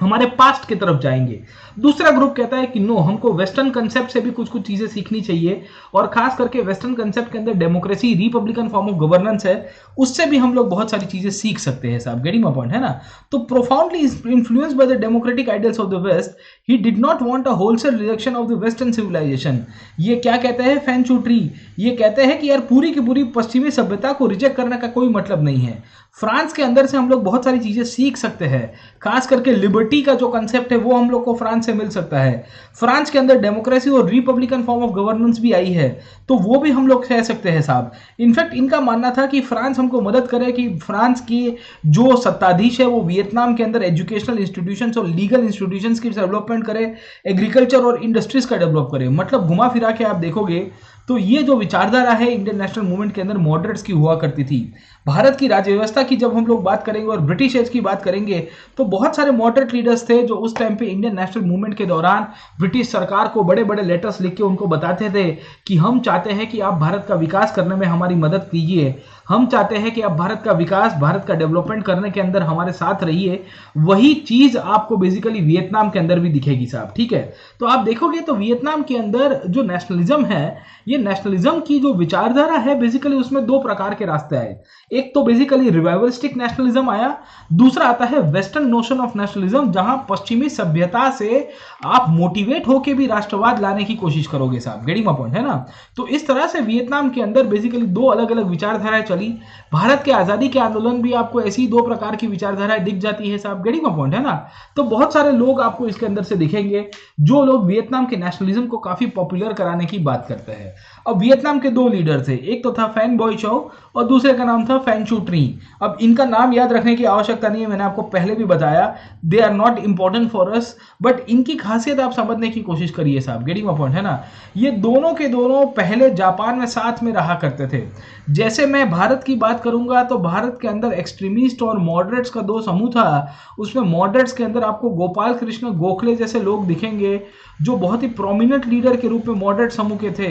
हमारे पास्ट की तरफ जाएंगे। दूसरा ग्रुप कहता है कि नो, हमको वेस्टर्न कंसेप्ट से भी कुछ कुछ चीजें सीखनी चाहिए, और खास करके वेस्टर्न कंसेप्ट के अंदर democracy, Republican form of governance है, उससे भी हम लोग बहुत सारी चीजें सीख सकते हैं साहब। गेटिंग माय पॉइंट है ना? तो profoundly influenced by the democratic ideals of the west, he did not want a wholesale rejection of the western civilisation. ये क्या कहते हैं फैन चू ट्री? ये कहते हैं कि यार पूरी की पूरी पश्चिमी सभ्यता को रिजेक्ट करने का कोई मतलब नहीं है। फ्रांस के अंदर से हम लोग बहुत सारी चीजें सीख सकते हैं, खास करके लिबर्टी का जो कंसेप्ट है वो हम लोग को फ्रांस से मिल सकता है। फ्रांस के अंदर डेमोक्रेसी और रिपब्लिकन फॉर्म ऑफ गवर्नेंस भी आई है, तो वो भी हम लोग कह सकते हैं साहब। इनफैक्ट इनका मानना था कि फ्रांस हमको मदद करे कि फ्रांस की जो सत्ताधीश है वो वियतनाम के अंदर एजुकेशनल इंस्टीट्यूशंस और लीगल इंस्टीट्यूशंस की डेवलपमेंट करे, एग्रीकल्चर और इंडस्ट्रीज का डेवलप करे। मतलब घुमा फिरा के आप देखोगे तो ये जो विचारधारा है इंडियन नेशनल मूवमेंट के अंदर मॉडरेट्स की हुआ करती थी। भारत की राज्य व्यवस्था की जब हम लोग बात करेंगे और ब्रिटिश एज की बात करेंगे, तो बहुत सारे मॉडरेट लीडर्स थे जो उस टाइम पे इंडियन नेशनल मूवमेंट के दौरान ब्रिटिश सरकार को बड़े बड़े लेटर्स लिख के उनको बताते थे कि हम चाहते हैं कि आप भारत का विकास करने में हमारी मदद कीजिए, हम चाहते हैं कि आप भारत का विकास, भारत का डेवलपमेंट करने के अंदर हमारे साथ रहिए। वही चीज आपको बेसिकली वियतनाम के अंदर भी दिखेगी साहब, ठीक है? तो आप देखोगे तो वियतनाम के अंदर जो नेशनलिज्म है, ये नेशनलिज्म की जो विचारधारा है बेसिकली उसमें दो प्रकार के रास्ते आए। एक तो बेसिकली रिवाइवलिस्टिक नेशनलिज्म आया, दूसरा आता है वेस्टर्न नोशन ऑफ नेशनलिज्म, जहां पश्चिमी सभ्यता से आप मोटिवेट होके भी राष्ट्रवाद लाने की कोशिश करोगे साहब। गेटिंग माय पॉइंट है ना? तो इस तरह से वियतनाम के अंदर बेसिकली दो अलग अलग विचारधाराएं चली। भारत के आजादी के आंदोलन भी आपको ऐसी दो प्रकार की विचारधाराएं दिख जाती है साहब। गेटिंग माय पॉइंट है ना? तो बहुत सारे लोग आपको इसके अंदर से दिखेंगे जो लोग वियतनाम के नेशनलिज्म को काफी पॉपुलर कराने की बात करते हैं। अब वियतनाम के दो लीडर थे, एक तो था फैन बॉय चौ और दूसरे का नाम था फैन चू ट्री। अब इनका नाम याद रखने की आवश्यकता नहीं है, मैंने आपको पहले भी बताया, they are not important for us, but इनकी खासियत आप समझने की कोशिश करिए साहब। गेटिंग माय पॉइंट है ना? ये दोनों के दोनों पहले जापान में साथ में रहा करते थे। जैसे मैं भारत की बात करूंगा तो भारत के अंदर एक्सट्रीमिस्ट और मॉडरेट्स का दो समूह था। उसमें मॉडरेट्स के अंदर आपको गोपाल कृष्ण गोखले जैसे लोग दिखेंगे जो बहुत ही प्रोमिनेंट लीडर के रूप में मॉडरेट समूह के थे।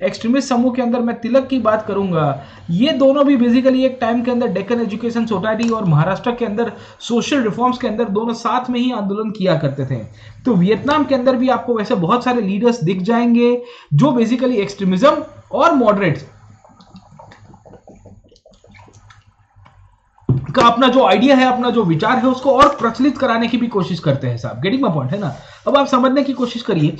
एक्सट्रीमिस्ट समूह के अंदर मैं तिलक की बात करूंगा। ये दोनों भी बेसिकली एक टाइम के अंदर डेक्कन एजुकेशन सोसाइटी और महाराष्ट्र के अंदर सोशल रिफॉर्म्स के अंदर दोनों साथ में ही आंदोलन किया करते थे। तो वियतनाम के अंदर भी आपको वैसे बहुत सारे लीडर्स दिख जाएंगे जो बेसिकली एक्सट्रीमिज्म और मॉडरेट्स का अपना जो आइडिया है, अपना जो विचार है, उसको और प्रचलित कराने की भी कोशिश करते हैं साहब। गेटिंग माय पॉइंट है ना? अब आप समझने की कोशिश करिए,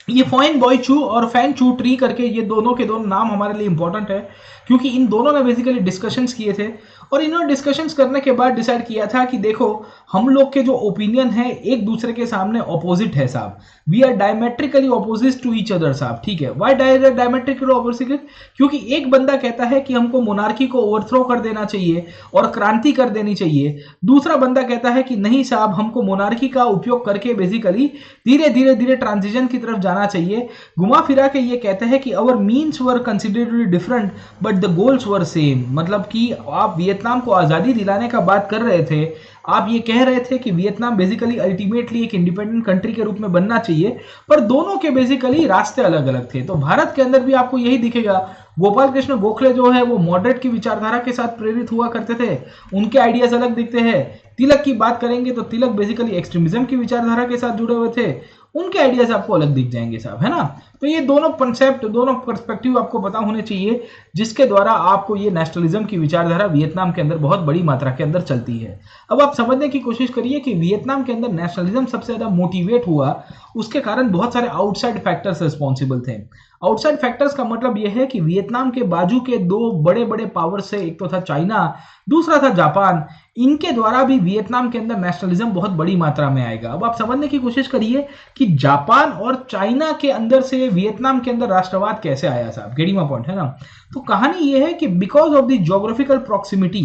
ये फैन बॉय चू और फैन चू ट्री करके ये दोनों के दोनों नाम हमारे लिए इंपॉर्टेंट है, क्योंकि इन दोनों ने बेसिकली डिस्कशंस किए थे और इन्होंने डिस्कशंस करने के बाद डिसाइड किया था कि देखो, हम लोग के जो ओपिनियन है एक दूसरे के सामने ऑपोजिट है साहब। We are diametrically opposite to each other साहब, ठीक है? Why diametrically opposite? क्योंकि एक बंदा कहता है कि हमको मोनार्की को ओवरथ्रो कर देना चाहिए और क्रांति कर देनी चाहिए, दूसरा बंदा कहता है कि नहीं साहब, हमको मोनार्की का उपयोग करके बेसिकली धीरे धीरे धीरे ट्रांजिशन की तरफ जाना चाहिए। घुमा फिरा के ये कहते हैं कि our means were considerably different but the goals were same. मतलब कि आप वियतनाम को आजादी दिलाने का बात कर रहे थे, आप ये कह रहे थे कि वियतनाम बेसिकली अल्टीमेटली एक इंडिपेंडेंट कंट्री के रूप में बनना चाहिए, पर दोनों के बेसिकली रास्ते अलग अलग थे। तो भारत के अंदर भी आपको यही दिखेगा। गोपाल कृष्ण गोखले जो है वो मॉडरेट की विचारधारा के साथ प्रेरित हुआ करते थे, उनके आइडियाज अलग दिखते हैं। तिलक की बात करेंगे तो तिलक बेसिकली एक्सट्रीमिज्म की विचारधारा के साथ जुड़े हुए थे, उनके आइडियाज आपको अलग दिख जाएंगे साहब, है ना? तो ये दोनों कंसेप्ट, दोनों पर्सपेक्टिव आपको पता होने चाहिए, जिसके द्वारा आपको ये नेशनलिज्म की विचारधारा वियतनाम के अंदर बहुत बड़ी मात्रा के अंदर चलती है। अब आप समझने की कोशिश करिए कि वियतनाम के अंदर नेशनलिज्म सबसे ज्यादा मोटिवेट हुआ, उसके कारण बहुत सारे आउटसाइड फैक्टर्स रिस्पॉन्सिबल थे। आउटसाइड फैक्टर्स का मतलब यह है कि वियतनाम के बाजू के दो बड़े बड़े पावर से, एक तो था चाइना, दूसरा था जापान, इनके द्वारा भी वियतनाम के अंदर नेशनलिज्म बहुत बड़ी मात्रा में आएगा। अब आप समझने की कोशिश करिए कि जापान और चाइना के अंदर से वियतनाम के अंदर राष्ट्रवाद कैसे आया साहब। गेटिंग माय पॉइंट है ना? तो कहानी यह है कि because of the geographical proximity,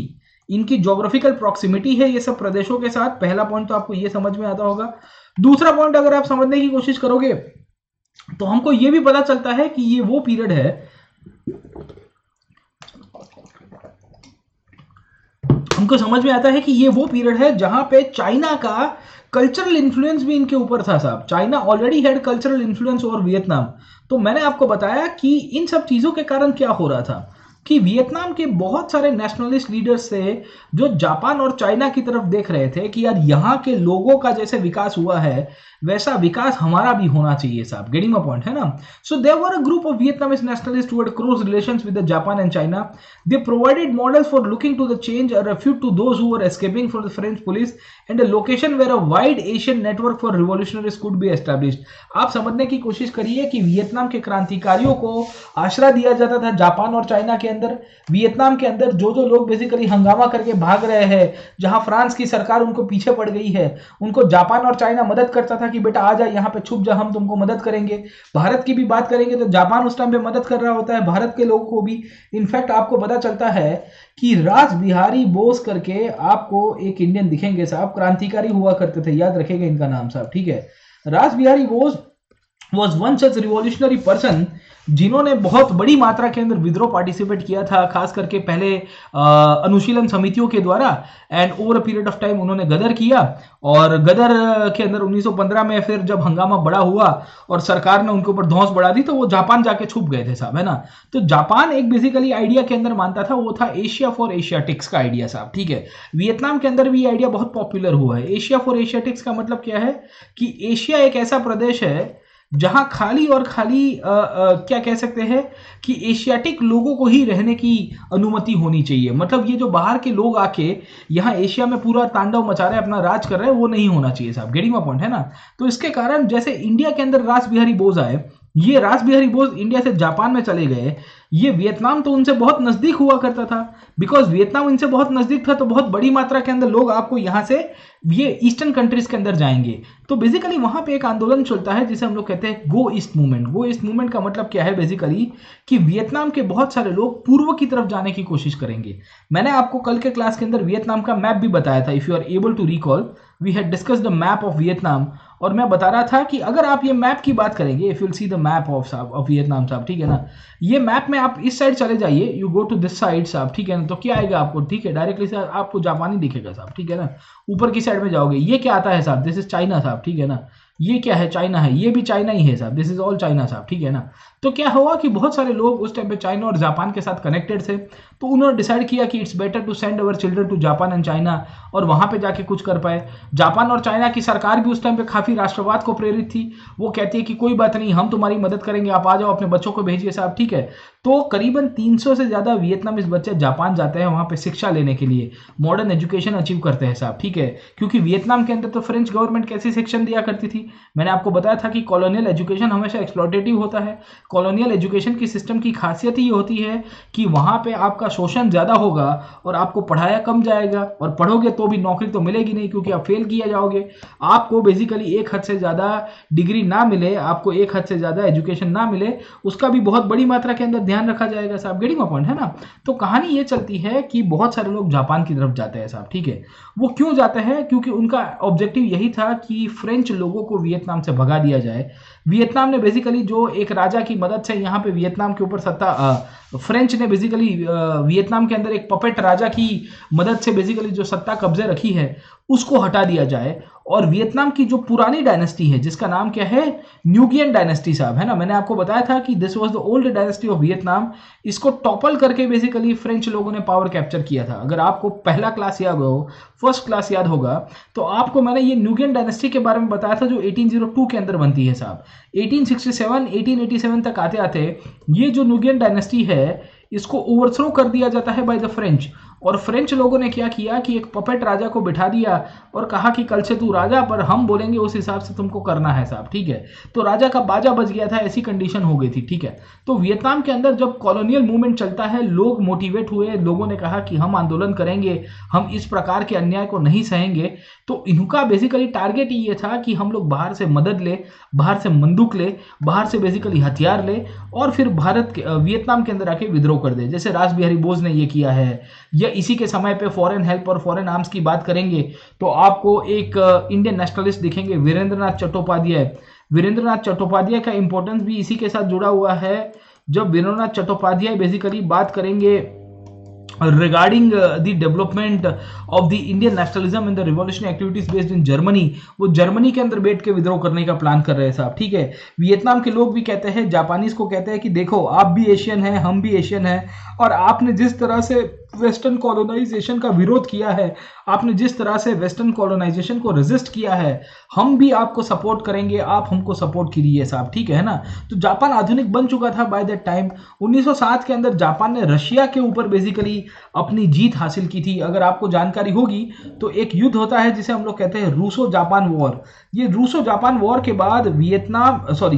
इनकी ज्योग्राफिकल प्रॉक्सिमिटी है ये सब प्रदेशों के साथ। पहला पॉइंट तो आपको ये समझ में आता होगा। दूसरा पॉइंट अगर आप समझने की कोशिश करोगे तो हमको ये भी पता चलता है कि ये वो पीरियड है, हमको समझ में आता है कि ये वो पीरियड है जहां पे चाइना का कल्चरल इन्फ्लुएंस भी इनके ऊपर था साहब। China already had cultural influence over Vietnam. तो मैंने आपको बताया कि इन सब चीजों के कारण क्या हो रहा था कि वियतनाम के बहुत सारे नेशनलिस्ट लीडर्स थे जो जापान और चाइना की तरफ देख रहे थे कि यार यहाँ के लोगों का जैसे विकास हुआ है वैसा विकास हमारा भी होना चाहिए साहब। गेटिंग माय पॉइंट है ना। So there were a group of Vietnamese nationalist toward close relations with the Japan and China. They provided models for looking to the change a refuge to those who were escaping from the French police and a location where a wide Asian network for revolutionaries could be established. आप समझने की कोशिश करिए कि Vietnam के क्रांतिकारियों को आश्रय दिया जाता था जापान और चाइना के अंदर। वियतनाम के अंदर जो जो लोग बेसिकली हंगामा करके भाग रहे हैं, जहां फ्रांस की सरकार उनको पीछे पड़ गई है, उनको जापान और चाइना मदद करता था कि बेटा आ जा यहाँ पे छुप जा, हम तुमको मदद करेंगे। भारत की भी बात करेंगे तो जापान उस टाइम पे मदद कर रहा होता है भारत के लोगों को भी। इनफैक्ट आपको पता चलता है कि रास बिहारी बोस करके आपको एक इंडियन दिखेंगे साहब, क्रांतिकारी हुआ करते थे, याद रखेगा इनका नाम साहब, ठीक है। रास Bihari Bose was one such revolutionary person जिन्होंने बहुत बड़ी मात्रा के अंदर विद्रोह पार्टिसिपेट किया था, खास करके पहले अनुशीलन समितियों के द्वारा। And over a period of time उन्होंने गदर किया, और गदर के अंदर 1915 में फिर जब हंगामा बड़ा हुआ और सरकार ने उनके ऊपर धौंस बढ़ा दी तो वो जापान जाके छुप गए थे साहब, है ना। तो जापान एक बेसिकली आइडिया के अंदर मानता था, वो था एशिया फॉर एशियाटिक्स का आइडिया साहब, ठीक है। वियतनाम के अंदर भी ये आइडिया बहुत पॉपुलर हुआ है। एशिया फॉर एशियाटिक्स का मतलब क्या है कि एशिया एक ऐसा प्रदेश है जहां खाली और खाली क्या कह सकते हैं कि एशियाटिक लोगों को ही रहने की अनुमति होनी चाहिए। मतलब ये जो बाहर के लोग आके यहाँ एशिया में पूरा तांडव मचा रहे हैं, अपना राज कर रहे हैं, वो नहीं होना चाहिए साहब। गेटिंग माय पॉइंट है ना। तो इसके कारण जैसे इंडिया के अंदर रास बिहारी बोस आए, ये रास बिहारी बोस इंडिया से जापान में चले गए। ये वियतनाम तो उनसे बहुत नजदीक हुआ करता था, बिकॉज वियतनाम इनसे बहुत नजदीक था, तो बहुत बड़ी मात्रा के अंदर लोग आपको यहाँ से ये ईस्टर्न कंट्रीज के अंदर जाएंगे। तो बेसिकली वहां पे एक आंदोलन चलता है जिसे हम लोग कहते हैं गो ईस्ट मूवमेंट। गो ईस्ट मूवमेंट का मतलब क्या है बेसिकली कि वियतनाम के बहुत सारे लोग पूर्व की तरफ जाने की कोशिश करेंगे। मैंने आपको कल के क्लास के अंदर वियतनाम का मैप भी बताया था, if you are able to recall, we had discussed the map of Vietnam. और मैं बता रहा था कि अगर आप ये मैप की बात करेंगे, if you will see the map of Vietnam साहब, ठीक है ना, ये मैप में आप इस साइड चले जाइए, you go to this side साहब, ठीक है ना, तो क्या आएगा आपको, ठीक है, डायरेक्टली से आपको जापानी दिखेगा साहब, ठीक है ना। ऊपर की साइड में जाओगे, ये क्या आता है साहब, दिस इज चाइना साहब, ठीक है ना। ये क्या है, चाइना है, ये भी चाइना ही है साहब, दिस इज ऑल चाइना साहब, ठीक है ना। तो क्या हुआ कि बहुत सारे लोग उस टाइम पे चाइना और जापान के साथ कनेक्टेड थे, तो उन्होंने डिसाइड किया कि it's better to send our children to Japan and China, और वहां पे जाके कुछ कर पाए। जापान और चाइना की सरकार भी उस टाइम पे काफी राष्ट्रवाद को प्रेरित थी, वो कहती है कि कोई बात नहीं, हम तुम्हारी मदद करेंगे, आप आ जाओ, अपने बच्चों को भेजिए साहब, ठीक है। तो करीबन 300 से ज्यादा वियतनामीज बच्चे जापान जाते हैं वहां पे शिक्षा लेने के लिए, मॉडर्न एजुकेशन अचीव करते हैं साहब, ठीक है। क्योंकि वियतनाम के अंदर तो फ्रेंच गवर्नमेंट कैसी शिक्षण दिया करती थी, मैंने आपको बताया था कि कॉलोनियल एजुकेशन हमेशा एक्सप्लॉटेटिव होता है। कॉलोनियल एजुकेशन की सिस्टम की खासियत ही होती है कि वहां पे आपका शोषण ज्यादा होगा और आपको पढ़ाया कम जाएगा, और पढ़ोगे तो भी नौकरी तो मिलेगी नहीं क्योंकि आप फेल किया जाओगे। आपको बेसिकली एक हद से ज्यादा डिग्री ना मिले, आपको एक हद से ज्यादा एजुकेशन ना मिले, उसका भी बहुत बड़ी मात्रा के अंदर ध्यान रखा जाएगा साहब। गेटिंग माय पॉइंट है ना। तो कहानी ये चलती है कि बहुत सारे लोग जापान की तरफ जाते हैं साहब, ठीक है। वो क्यों जाते हैं, क्योंकि उनका ऑब्जेक्टिव यही था कि फ्रेंच लोगों को वियतनाम से भगा दिया जाए। वियतनाम ने बेसिकली जो एक राजा की मदद से यहाँ पे वियतनाम के ऊपर सत्ता, फ्रेंच ने बेसिकली वियतनाम के अंदर एक पपेट राजा की मदद से बेसिकली जो सत्ता कब्जे रखी है उसको हटा दिया जाए, और वियतनाम की जो पुरानी डायनेस्टी है जिसका नाम क्या है, न्यूगियन डायनेस्टी साहब, है ना। मैंने आपको बताया था कि this was the old dynasty of Vietnam, इसको टॉपल करके बेसिकली फ्रेंच लोगों ने पावर कैप्चर किया था। अगर आपको पहला क्लास याद हो, फर्स्ट क्लास याद होगा, तो आपको मैंने ये न्यूगियन डायनेस्टी के बारे में बताया था जो 1802 के अंदर बनती है साहब। 1867 1887 तक आते आते ये जो न्यूगियन डायनेस्टी है इसको ओवरथ्रो कर दिया जाता है बाय द फ्रेंच। और फ्रेंच लोगों ने क्या किया कि एक पपेट राजा को बिठा दिया और कहा कि कल से तू राजा, पर हम बोलेंगे उस हिसाब से तुमको करना है साहब, ठीक है। तो राजा का बाजा बज गया था, ऐसी कंडीशन हो गई थी, ठीक है। तो वियतनाम के अंदर जब कॉलोनियल मूवमेंट चलता है, लोग मोटिवेट हुए, लोगों ने कहा कि हम आंदोलन करेंगे, हम इस प्रकार के अन्याय को नहीं सहेंगे। तो इनका बेसिकली टारगेट ये था कि हम लोग बाहर से मदद ले, बाहर से बंदूक ले, बाहर से बेसिकली हथियार ले, और फिर वियतनाम के अंदर आके विद्रोह कर दे, जैसे रास बिहारी बोस ने ये किया है। या इसी के समय पे फॉरेन हेल्प और फॉरेन आर्म्स की बात करेंगे तो आपको एक इंडियन नेशनलिस्ट दिखेंगे, वीरेंद्रनाथ चट्टोपाध्याय। वीरेंद्रनाथ चट्टोपाध्याय का इंपॉर्टेंस भी इसी के साथ जुड़ा हुआ है। जब वीरेंद्रनाथ चट्टोपाध्याय बेसिकली बात करेंगे regarding the development of the Indian nationalism and the revolutionary activities based in Germany, वो जर्मनी के अंदर बैठ के विद्रोह करने का प्लान कर रहे हैं साहब, ठीक है। वियतनाम के लोग भी कहते हैं, जापानीज को कहते हैं कि देखो आप भी एशियन हैं, हम भी एशियन हैं, और आपने जिस तरह से वेस्टर्न कॉलोनाइजेशन का विरोध किया है, आपने जिस तरह से वेस्टर्न कॉलोनाइजेशन को रेजिस्ट किया है, हम भी आपको सपोर्ट करेंगे, आप हमको सपोर्ट कीजिए साहब, ठीक है ना। तो जापान आधुनिक बन चुका था बाय दैट टाइम। 1907 के अंदर जापान ने रशिया के ऊपर बेसिकली अपनी जीत हासिल की थी। अगर आपको जानकारी होगी तो एक युद्ध होता है जिसे हम लोग कहते हैं रूसो जापान वॉर। ये रूसो जापान वॉर के बाद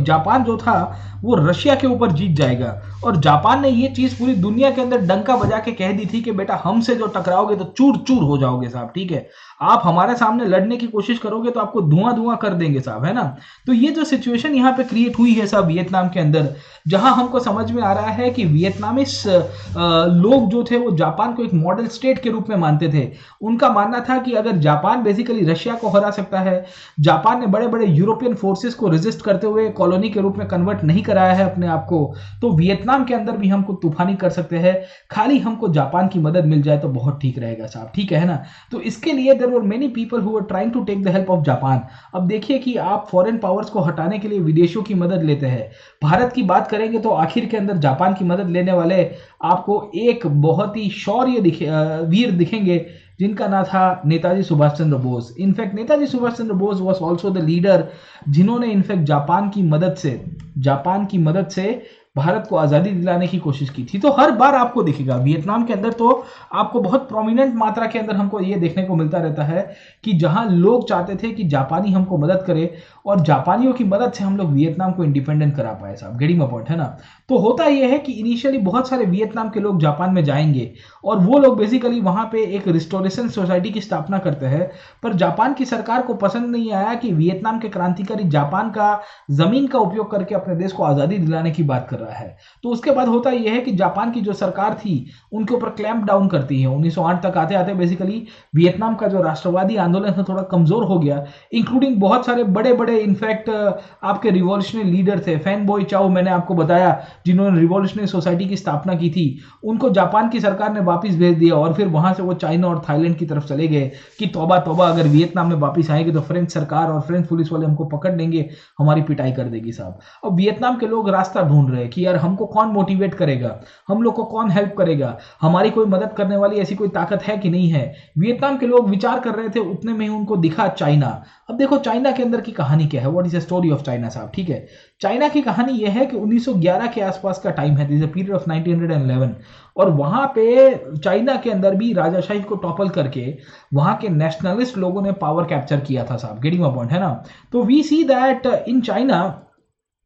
जापान जो था वो रशिया के ऊपर जीत जाएगा, और जापान ने ये चीज पूरी दुनिया के अंदर डंका बजा के कह दी थी कि बेटा हमसे जो टकराओगे तो चूर चूर हो जाओगे साहब, ठीक है। आप हमारे सामने लड़ने की कोशिश करोगे तो आपको धुआं धुआं कर देंगे साहब, है ना। तो ये जो सिचुएशन यहाँ पे क्रिएट हुई है साहब वियतनाम के अंदर, जहां हमको समझ में आ रहा है कि वियतनामीस लोग जो थे वो जापान को एक मॉडल स्टेट के रूप में मानते थे। उनका मानना था कि अगर जापान बेसिकली रशिया को हरा सकता है, जापान ने बड़े बड़े यूरोपियन फोर्सेस को रेजिस्ट करते हुए कॉलोनी के रूप में कन्वर्ट नहीं कराया है अपने आप को, तो वियतनाम के अंदर भी हमको तूफानी कर सकते हैं। खाली हमको जापान की मदद मिल जाए तो बहुत ठीक रहेगा साहब, ठीक है ना। तो इसके लिए there were many people who were trying to take the help of Japan. अब देखिए कि आप फॉरेन पावर्स को हटाने के लिए विदेशों की मदद लेते हैं। भारत की बात करेंगे तो आखिर के अंदर जापान की मदद लेने वाले आपको एक बहुत ही वीर दिखेंगे जिनका नाम था Netaji Subhash Chandra Bose. In fact Netaji Subhash Chandra Bose was also the leader जिन्होंने इनफैक्ट जापान की मदद से भारत को आज़ादी दिलाने की कोशिश की थी। तो हर बार आपको दिखेगा वियतनाम के अंदर, तो आपको बहुत प्रोमिनेंट मात्रा के अंदर हमको ये देखने को मिलता रहता है कि जहां लोग चाहते थे कि जापानी हमको मदद करे और जापानियों की मदद से हम लोग वियतनाम को इंडिपेंडेंट करा पाए साहब, गेटिंग माय पॉइंट, है ना। तो होता यह है कि इनिशियली बहुत सारे वियतनाम के लोग जापान में जाएंगे और वो लोग बेसिकली वहां पे एक रिस्टोरेशन सोसाइटी की स्थापना करते हैं, पर जापान की सरकार को पसंद नहीं आया कि वियतनाम के क्रांतिकारी जापान का जमीन का उपयोग करके अपने देश को आजादी दिलाने की बात कर रहा है। तो उसके बाद होता यह है कि जापान की जो सरकार थी उनके ऊपर क्लैंप डाउन करती है। 1908 तक आते आते बेसिकली वियतनाम का जो राष्ट्रवादी आंदोलन है थोड़ा कमजोर हो गया, इंक्लूडिंग बहुत सारे बड़े बड़े इनफैक्ट आपके रिवॉल्यूशनरी लीडर थे। फैन बॉय चाओ मैंने आपको बताया, जिन्होंने रिवॉल्यूशनरी सोसाइटी की स्थापना की थी, उनको जापान की सरकार ने वापस भेज दिया और फिर वहां से वो चाइना और थाईलैंड की तरफ चले गए कि तौबा तौबा, अगर वियतनाम में वापस आएंगे तो फ्रेंच सरकार और फ्रेंच पुलिस वाले हमको पकड़ लेंगे, हमारी पिटाई कर देगी साहब। अब वियतनाम के लोग रास्ता ढूंढ रहे हैं कि यार हमको कौन मोटिवेट करेगा, हम लोग को कौन हेल्प करेगा, हमारी कोई मदद करने वाली ऐसी कोई ताकत है कि नहीं है। वियतनाम के लोग विचार कर रहे थे, उतने में ही उनको दिखा चाइना। अब देखो चाइना के अंदर की कहानी क्या है, what is the story of China साहब, ठीक है। चाइना की कहानी यह है कि 1911 के आसपास का टाइम है, this is a period of 1911, और वहां पे चाइना के अंदर भी राजाशाही को टॉपल करके वहां के नेशनलिस्ट लोगों ने पावर कैप्चर किया था साहब, गेटिंग माय पॉइंट, है ना। तो we see that in China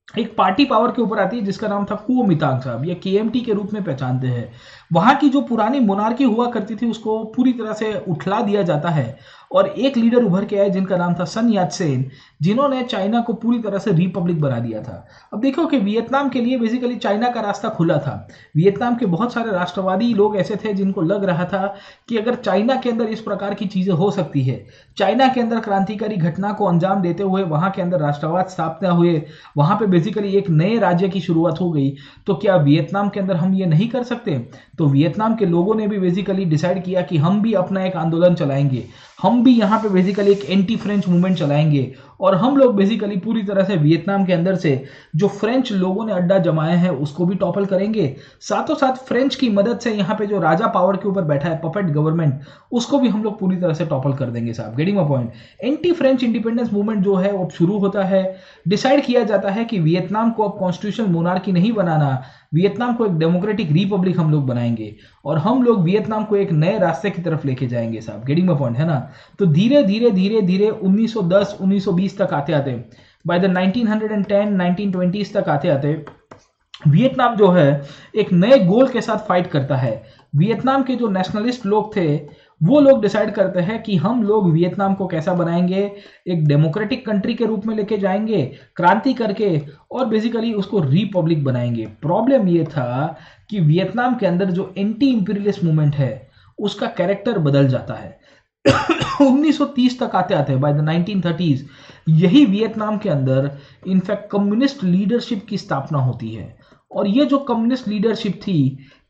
एक पार्टी पावर के ऊपर आती है जिसका नाम था कुओमितांग साहब, या केएमटी के रूप में पहचानते हैं। वहां की जो पुरानी मोनार्की हुआ करती थी उसको पूरी तरह से उठला दिया जाता है और एक लीडर उभर के आए जिनका नाम था सन यात सेन, जिन्होंने चाइना को पूरी तरह से रिपब्लिक बना दिया था। अब देखो कि वियतनाम के लिए बेसिकली चाइना का रास्ता खुला था। वियतनाम के बहुत सारे राष्ट्रवादी लोग ऐसे थे जिनको लग रहा था कि अगर चाइना के अंदर इस प्रकार की चीजें हो सकती है, चाइना के अंदर क्रांतिकारी घटना को अंजाम देते हुए वहां के अंदर राष्ट्रवाद स्थापना हुए, वहां पे बेसिकली एक नए राज्य की शुरुआत हो गई, तो क्या वियतनाम के अंदर हम ये नहीं कर सकते। तो वियतनाम के लोगों ने भी बेसिकली डिसाइड किया कि हम भी अपना एक आंदोलन चलाएंगे, हम भी यहाँ पे बेसिकली एक एंटी फ्रेंच मूवमेंट चलाएंगे और हम लोग बेसिकली पूरी तरह से वियतनाम के अंदर से जो फ्रेंच लोगों ने अड्डा जमाया है उसको भी टॉपल करेंगे, साथों साथ फ्रेंच की मदद से यहाँ पे जो राजा पावर के ऊपर बैठा है पपेट गवर्नमेंट, उसको भी हम लोग पूरी तरह से टॉपल कर देंगे साहब, getting my point. Anti French independence movement जो है वो शुरू होता है। डिसाइड किया जाता है कि वियतनाम को अब कॉन्स्टिट्यूशनल मोनार्की नहीं बनाना, वियतनाम को एक डेमोक्रेटिक रिपब्लिक हम लोग बनाएंगे और हम लोग वियतनाम को एक नए रास्ते की तरफ लेके जाएंगे साहब, गेटिंग माय पॉइंट, है ना। तो धीरे धीरे 1910 1920 तक आते आते, बाय द 1910 1920 तक आते आते वियतनाम जो है एक नए गोल के साथ फाइट करता है। वियतनाम के जो नेशनलिस्ट लोग थे वो लोग डिसाइड करते हैं कि हम लोग वियतनाम को कैसा बनाएंगे, एक डेमोक्रेटिक कंट्री के रूप में लेके जाएंगे क्रांति करके और बेसिकली उसको रिपब्लिक बनाएंगे। प्रॉब्लम ये था कि वियतनाम के अंदर जो एंटी इंपीरियलिस्ट मूवमेंट है उसका कैरेक्टर बदल जाता है। 1930 तक आते आते बाय द 1930s यही वियतनाम के अंदर इनफैक्ट कम्युनिस्ट लीडरशिप की स्थापना होती है और ये जो कम्युनिस्ट लीडरशिप थी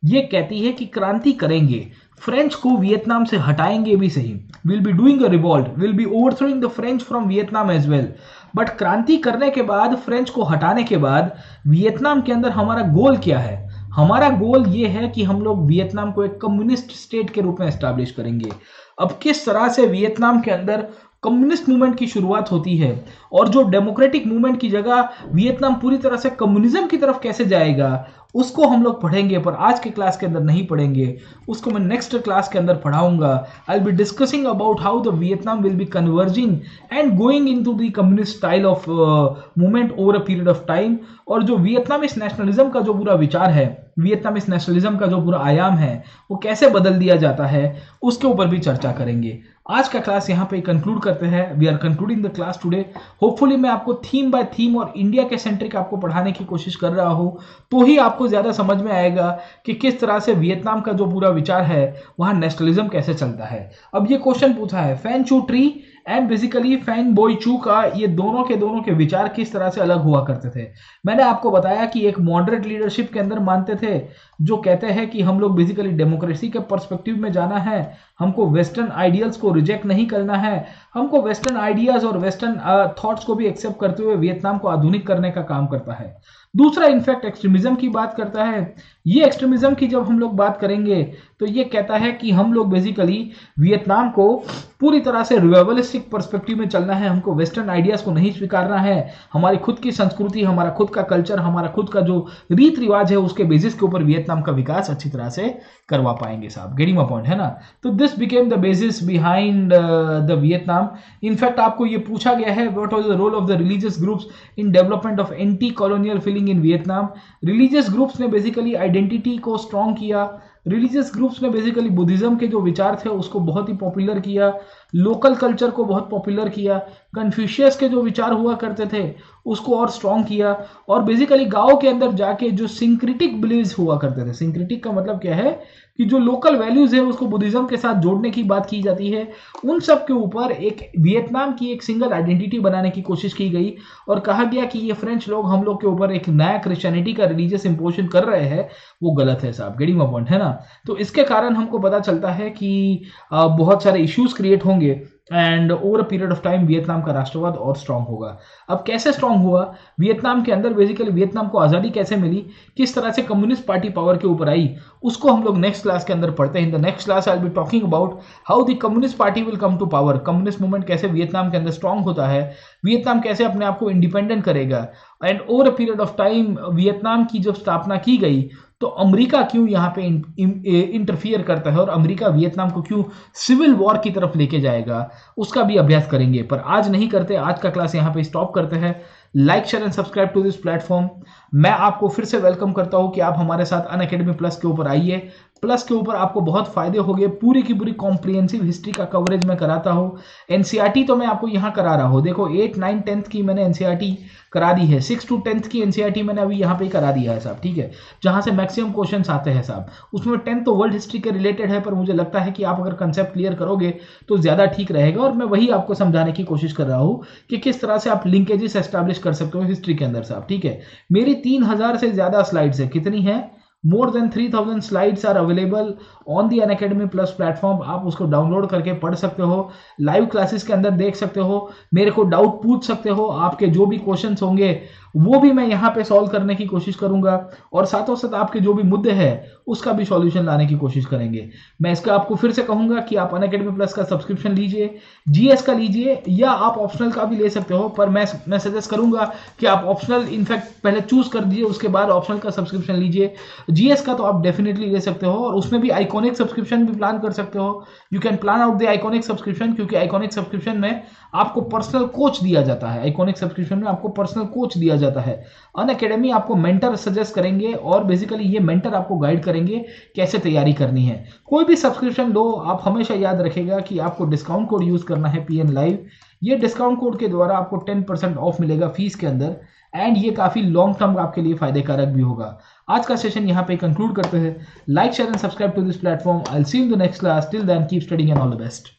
ये कहती है कि क्रांति करेंगे, फ्रेंच को वियतनाम से हटाएंगे भी सही, will be doing a revolt, will be overthrowing the French from Vietnam as well. But क्रांति करने के बाद, फ्रेंच को हटाने के बाद वियतनाम के अंदर हमारा गोल क्या है? हमारा गोल ये है कि हम लोग वियतनाम को एक कम्युनिस्ट स्टेट के रूप में एस्टैब्लिश करेंगे। अब किस तरह से वियतनाम के अंदर कम्युनिस्ट मूवमेंट की शुरुआत होती है और जो डेमोक्रेटिक मूवमेंट की जगह वियतनाम पूरी तरह से कम्युनिज्म की तरफ कैसे जाएगा, उसको हम लोग पढ़ेंगे, पर आज के क्लास के अंदर नहीं पढ़ेंगे, उसको मैं नेक्स्ट क्लास के अंदर पढ़ाऊंगा। आई will be discussing about how the Vietnam will be converging and going into the communist style of movement over a period of time. और जो वियतनामीज नेशनलिज्म का जो पूरा विचार है, वियतनामीज नेशनलिज्म का जो पूरा आयाम है, वो कैसे बदल दिया जाता है, उसके ऊपर भी चर्चा करेंगे। आज का क्लास यहाँ पे कंक्लूड करते हैं। We are concluding the class today. Hopefully मैं आपको थीम बाय थीम और इंडिया के सेंट्रिक आपको पढ़ाने की कोशिश कर रहा हूँ, तो ही आपको ज्यादा समझ में आएगा कि किस तरह से वियतनाम का जो पूरा विचार है, वहां नेशनलिज्म कैसे चलता है। अब ये क्वेश्चन पूछा है, फैन चू ट्री एंड बेसिकली फैन बोई चू का ये दोनों के विचार किस तरह से अलग हुआ करते थे। मैंने आपको बताया कि एक मॉडरेट लीडरशिप के अंदर मानते थे, जो कहते हैं कि हम लोग बेसिकली डेमोक्रेसी के पर्सपेक्टिव में जाना है, हमको वेस्टर्न आइडियल्स को रिजेक्ट नहीं करना है, हमको वेस्टर्न आइडियाज और वेस्टर्न थॉट्स को भी एक्सेप्ट करते हुए वियतनाम को आधुनिक करने का काम करता है। दूसरा इनफैक्ट एक्सट्रीमिज्म की बात करता है। ये एक्सट्रीमिज्म की जब हम लोग बात करेंगे तो ये कहता है कि हम लोग बेसिकली वियतनाम को पूरी तरह से रिवाइवलिस्टिक पर्सपेक्टिव में चलना है, हमको वेस्टर्न आइडियाज को नहीं स्वीकारना है, हमारी खुद की संस्कृति, हमारा खुद का कल्चर, हमारा खुद का जो रीत रिवाज है, उसके बेसिस के ऊपर वियतनाम का विकास अच्छी तरह से करवा पाएंगे साहब। गेटिंग माय पॉइंट है ना? तो this became the basis behind the Vietnam. In fact आपको ये पूछा गया है, what was the role of the religious groups in development of anti colonial feeling in Vietnam. Religious groups ने बेसिकली आइडेंटिटी को स्ट्रॉन्ग किया, रिलीजियस ग्रुप्स ने basically Buddhism के जो विचार थे उसको बहुत ही पॉपुलर किया, लोकल कल्चर को बहुत पॉपुलर किया, कन्फ्यूशियस के जो विचार हुआ करते थे उसको और स्ट्रॉन्ग किया, और बेसिकली गांव के अंदर जाके जो सिंक्रेटिक बिलीव्स हुआ करते थे, सिंक्रेटिक का मतलब क्या है कि जो लोकल वैल्यूज है उसको बुद्धिज्म के साथ जोड़ने की बात की जाती है, उन सब के ऊपर एक वियतनाम की एक सिंगल आइडेंटिटी बनाने की कोशिश की गई और कहा गया कि ये फ्रेंच लोग हम लोग के ऊपर एक नया क्रिश्चियनिटी का रिलीजियस इंपोजिशन कर रहे हैं, वो गलत है साहब। गेटिंग माय पॉइंट है ना? तो इसके कारण हमको पता चलता है कि बहुत सारे इश्यूज क्रिएट होंगे and over a period of time Vietnam का राष्ट्रवाद और स्ट्रांग होगा। अब कैसे स्ट्रांग हुआ वियतनाम के अंदर, बेसिकली वियतनाम को आज़ादी कैसे मिली, किस तरह से कम्युनिस्ट पार्टी पावर के ऊपर आई, उसको हम लोग नेक्स्ट क्लास के अंदर पढ़ते हैं। In the next class I will be talking about how the communist party will come to power, communist movement कैसे वियतनाम के अंदर स्ट्रांग होता है, वियतनाम कैसे अपने आप को इंडिपेंडेंट करेगा, and over a period of time Vietnam की जब स्थापना की गई तो अमेरिका क्यों यहाँ पे इंटरफियर करता है और अमेरिका वियतनाम को क्यों सिविल वॉर की तरफ लेके जाएगा, उसका भी अभ्यास करेंगे। पर आज नहीं करते, आज का क्लास यहाँ पे स्टॉप करते हैं। Like share and subscribe to this platform. मैं आपको फिर से वेलकम करता हूँ कि आप हमारे साथ अनअकैडमी प्लस के ऊपर आइए। प्लस के ऊपर आपको बहुत फायदे हो गए, पूरी की पूरी कॉम्प्रिहेंसिव हिस्ट्री का कवरेज मैं कराता हूँ। एनसीईआरटी तो मैं आपको यहाँ करा रहा हूँ, देखो 8, 9, 10th की मैंने एनसीईआरटी करा दी है, 6 to 10th की एनसीईआरटी मैंने अभी यहाँ पे करा दिया है साहब, ठीक है, जहाँ से मैक्सिमम क्वेश्चंस आते हैं साहब। उसमें 10th तो वर्ल्ड हिस्ट्री के रिलेटेड है, पर मुझे लगता है कि आप अगर कंसेप्ट क्लियर करोगे तो ज़्यादा ठीक रहेगा, और मैं वही आपको समझाने की कोशिश कर रहा हूँ कि किस तरह से आप लिंकेजेस एस्टैब्लिश कर सकते हो हिस्ट्री के अंदर साहब, ठीक है। मेरी 3000 से ज़्यादा स्लाइड्स है, कितनी है? More than 3000 slides are available on the Unacademy Plus platform। आप उसको डाउनलोड करके पढ़ सकते हो, लाइव क्लासेस के अंदर देख सकते हो, मेरे को डाउट पूछ सकते हो, आपके जो भी क्वेश्चंस होंगे वो भी मैं यहाँ पे सॉल्व करने की कोशिश करूंगा, और साथों साथ आपके जो भी मुद्दे हैं उसका भी सॉल्यूशन लाने की कोशिश करेंगे। मैं इसका आपको फिर से कहूंगा कि आप अनअकैडमी प्लस का सब्सक्रिप्शन लीजिए, जीएस का लीजिए, या आप ऑप्शनल का भी ले सकते हो, पर मैं सजेस्ट करूंगा कि आप ऑप्शनल इनफैक्ट पहले चूज कर दीजिए, उसके बाद ऑप्शनल का सब्सक्रिप्शन लीजिए। जीएस का तो आप डेफिनेटली ले सकते हो, और उसमें भी आइकॉनिक सब्सक्रिप्शन भी प्लान कर सकते हो। You can plan out the iconic subscription, क्योंकि आइकॉनिक सब्सक्रिप्शन में आपको पर्सनल कोच दिया जाता है, आइकॉनिक सब्सक्रिप्शन में आपको पर्सनल कोच दिया जाता है। अनअकैडमी आपको मेंटर सजेस्ट करेंगे, और बेसिकली ये मेंटर आपको गाइड करेंगे कैसे तैयारी करनी है। कोई भी सब्सक्रिप्शन लो, आप हमेशा याद रखेगा कि आपको डिस्काउंट कोड यूज करना है PN Live। ये डिस्काउंट कोड के द्वारा आपको 10% ऑफ मिलेगा फीस के अंदर, एंड ये काफी लॉन्ग टर्म आपके लिए फायदे कारक भी होगा। आज का सेशन यहाँ पे कंक्लूड करते हैं। Like share and subscribe to this platform. I will see you in the next class. Till then keep studying and all the best.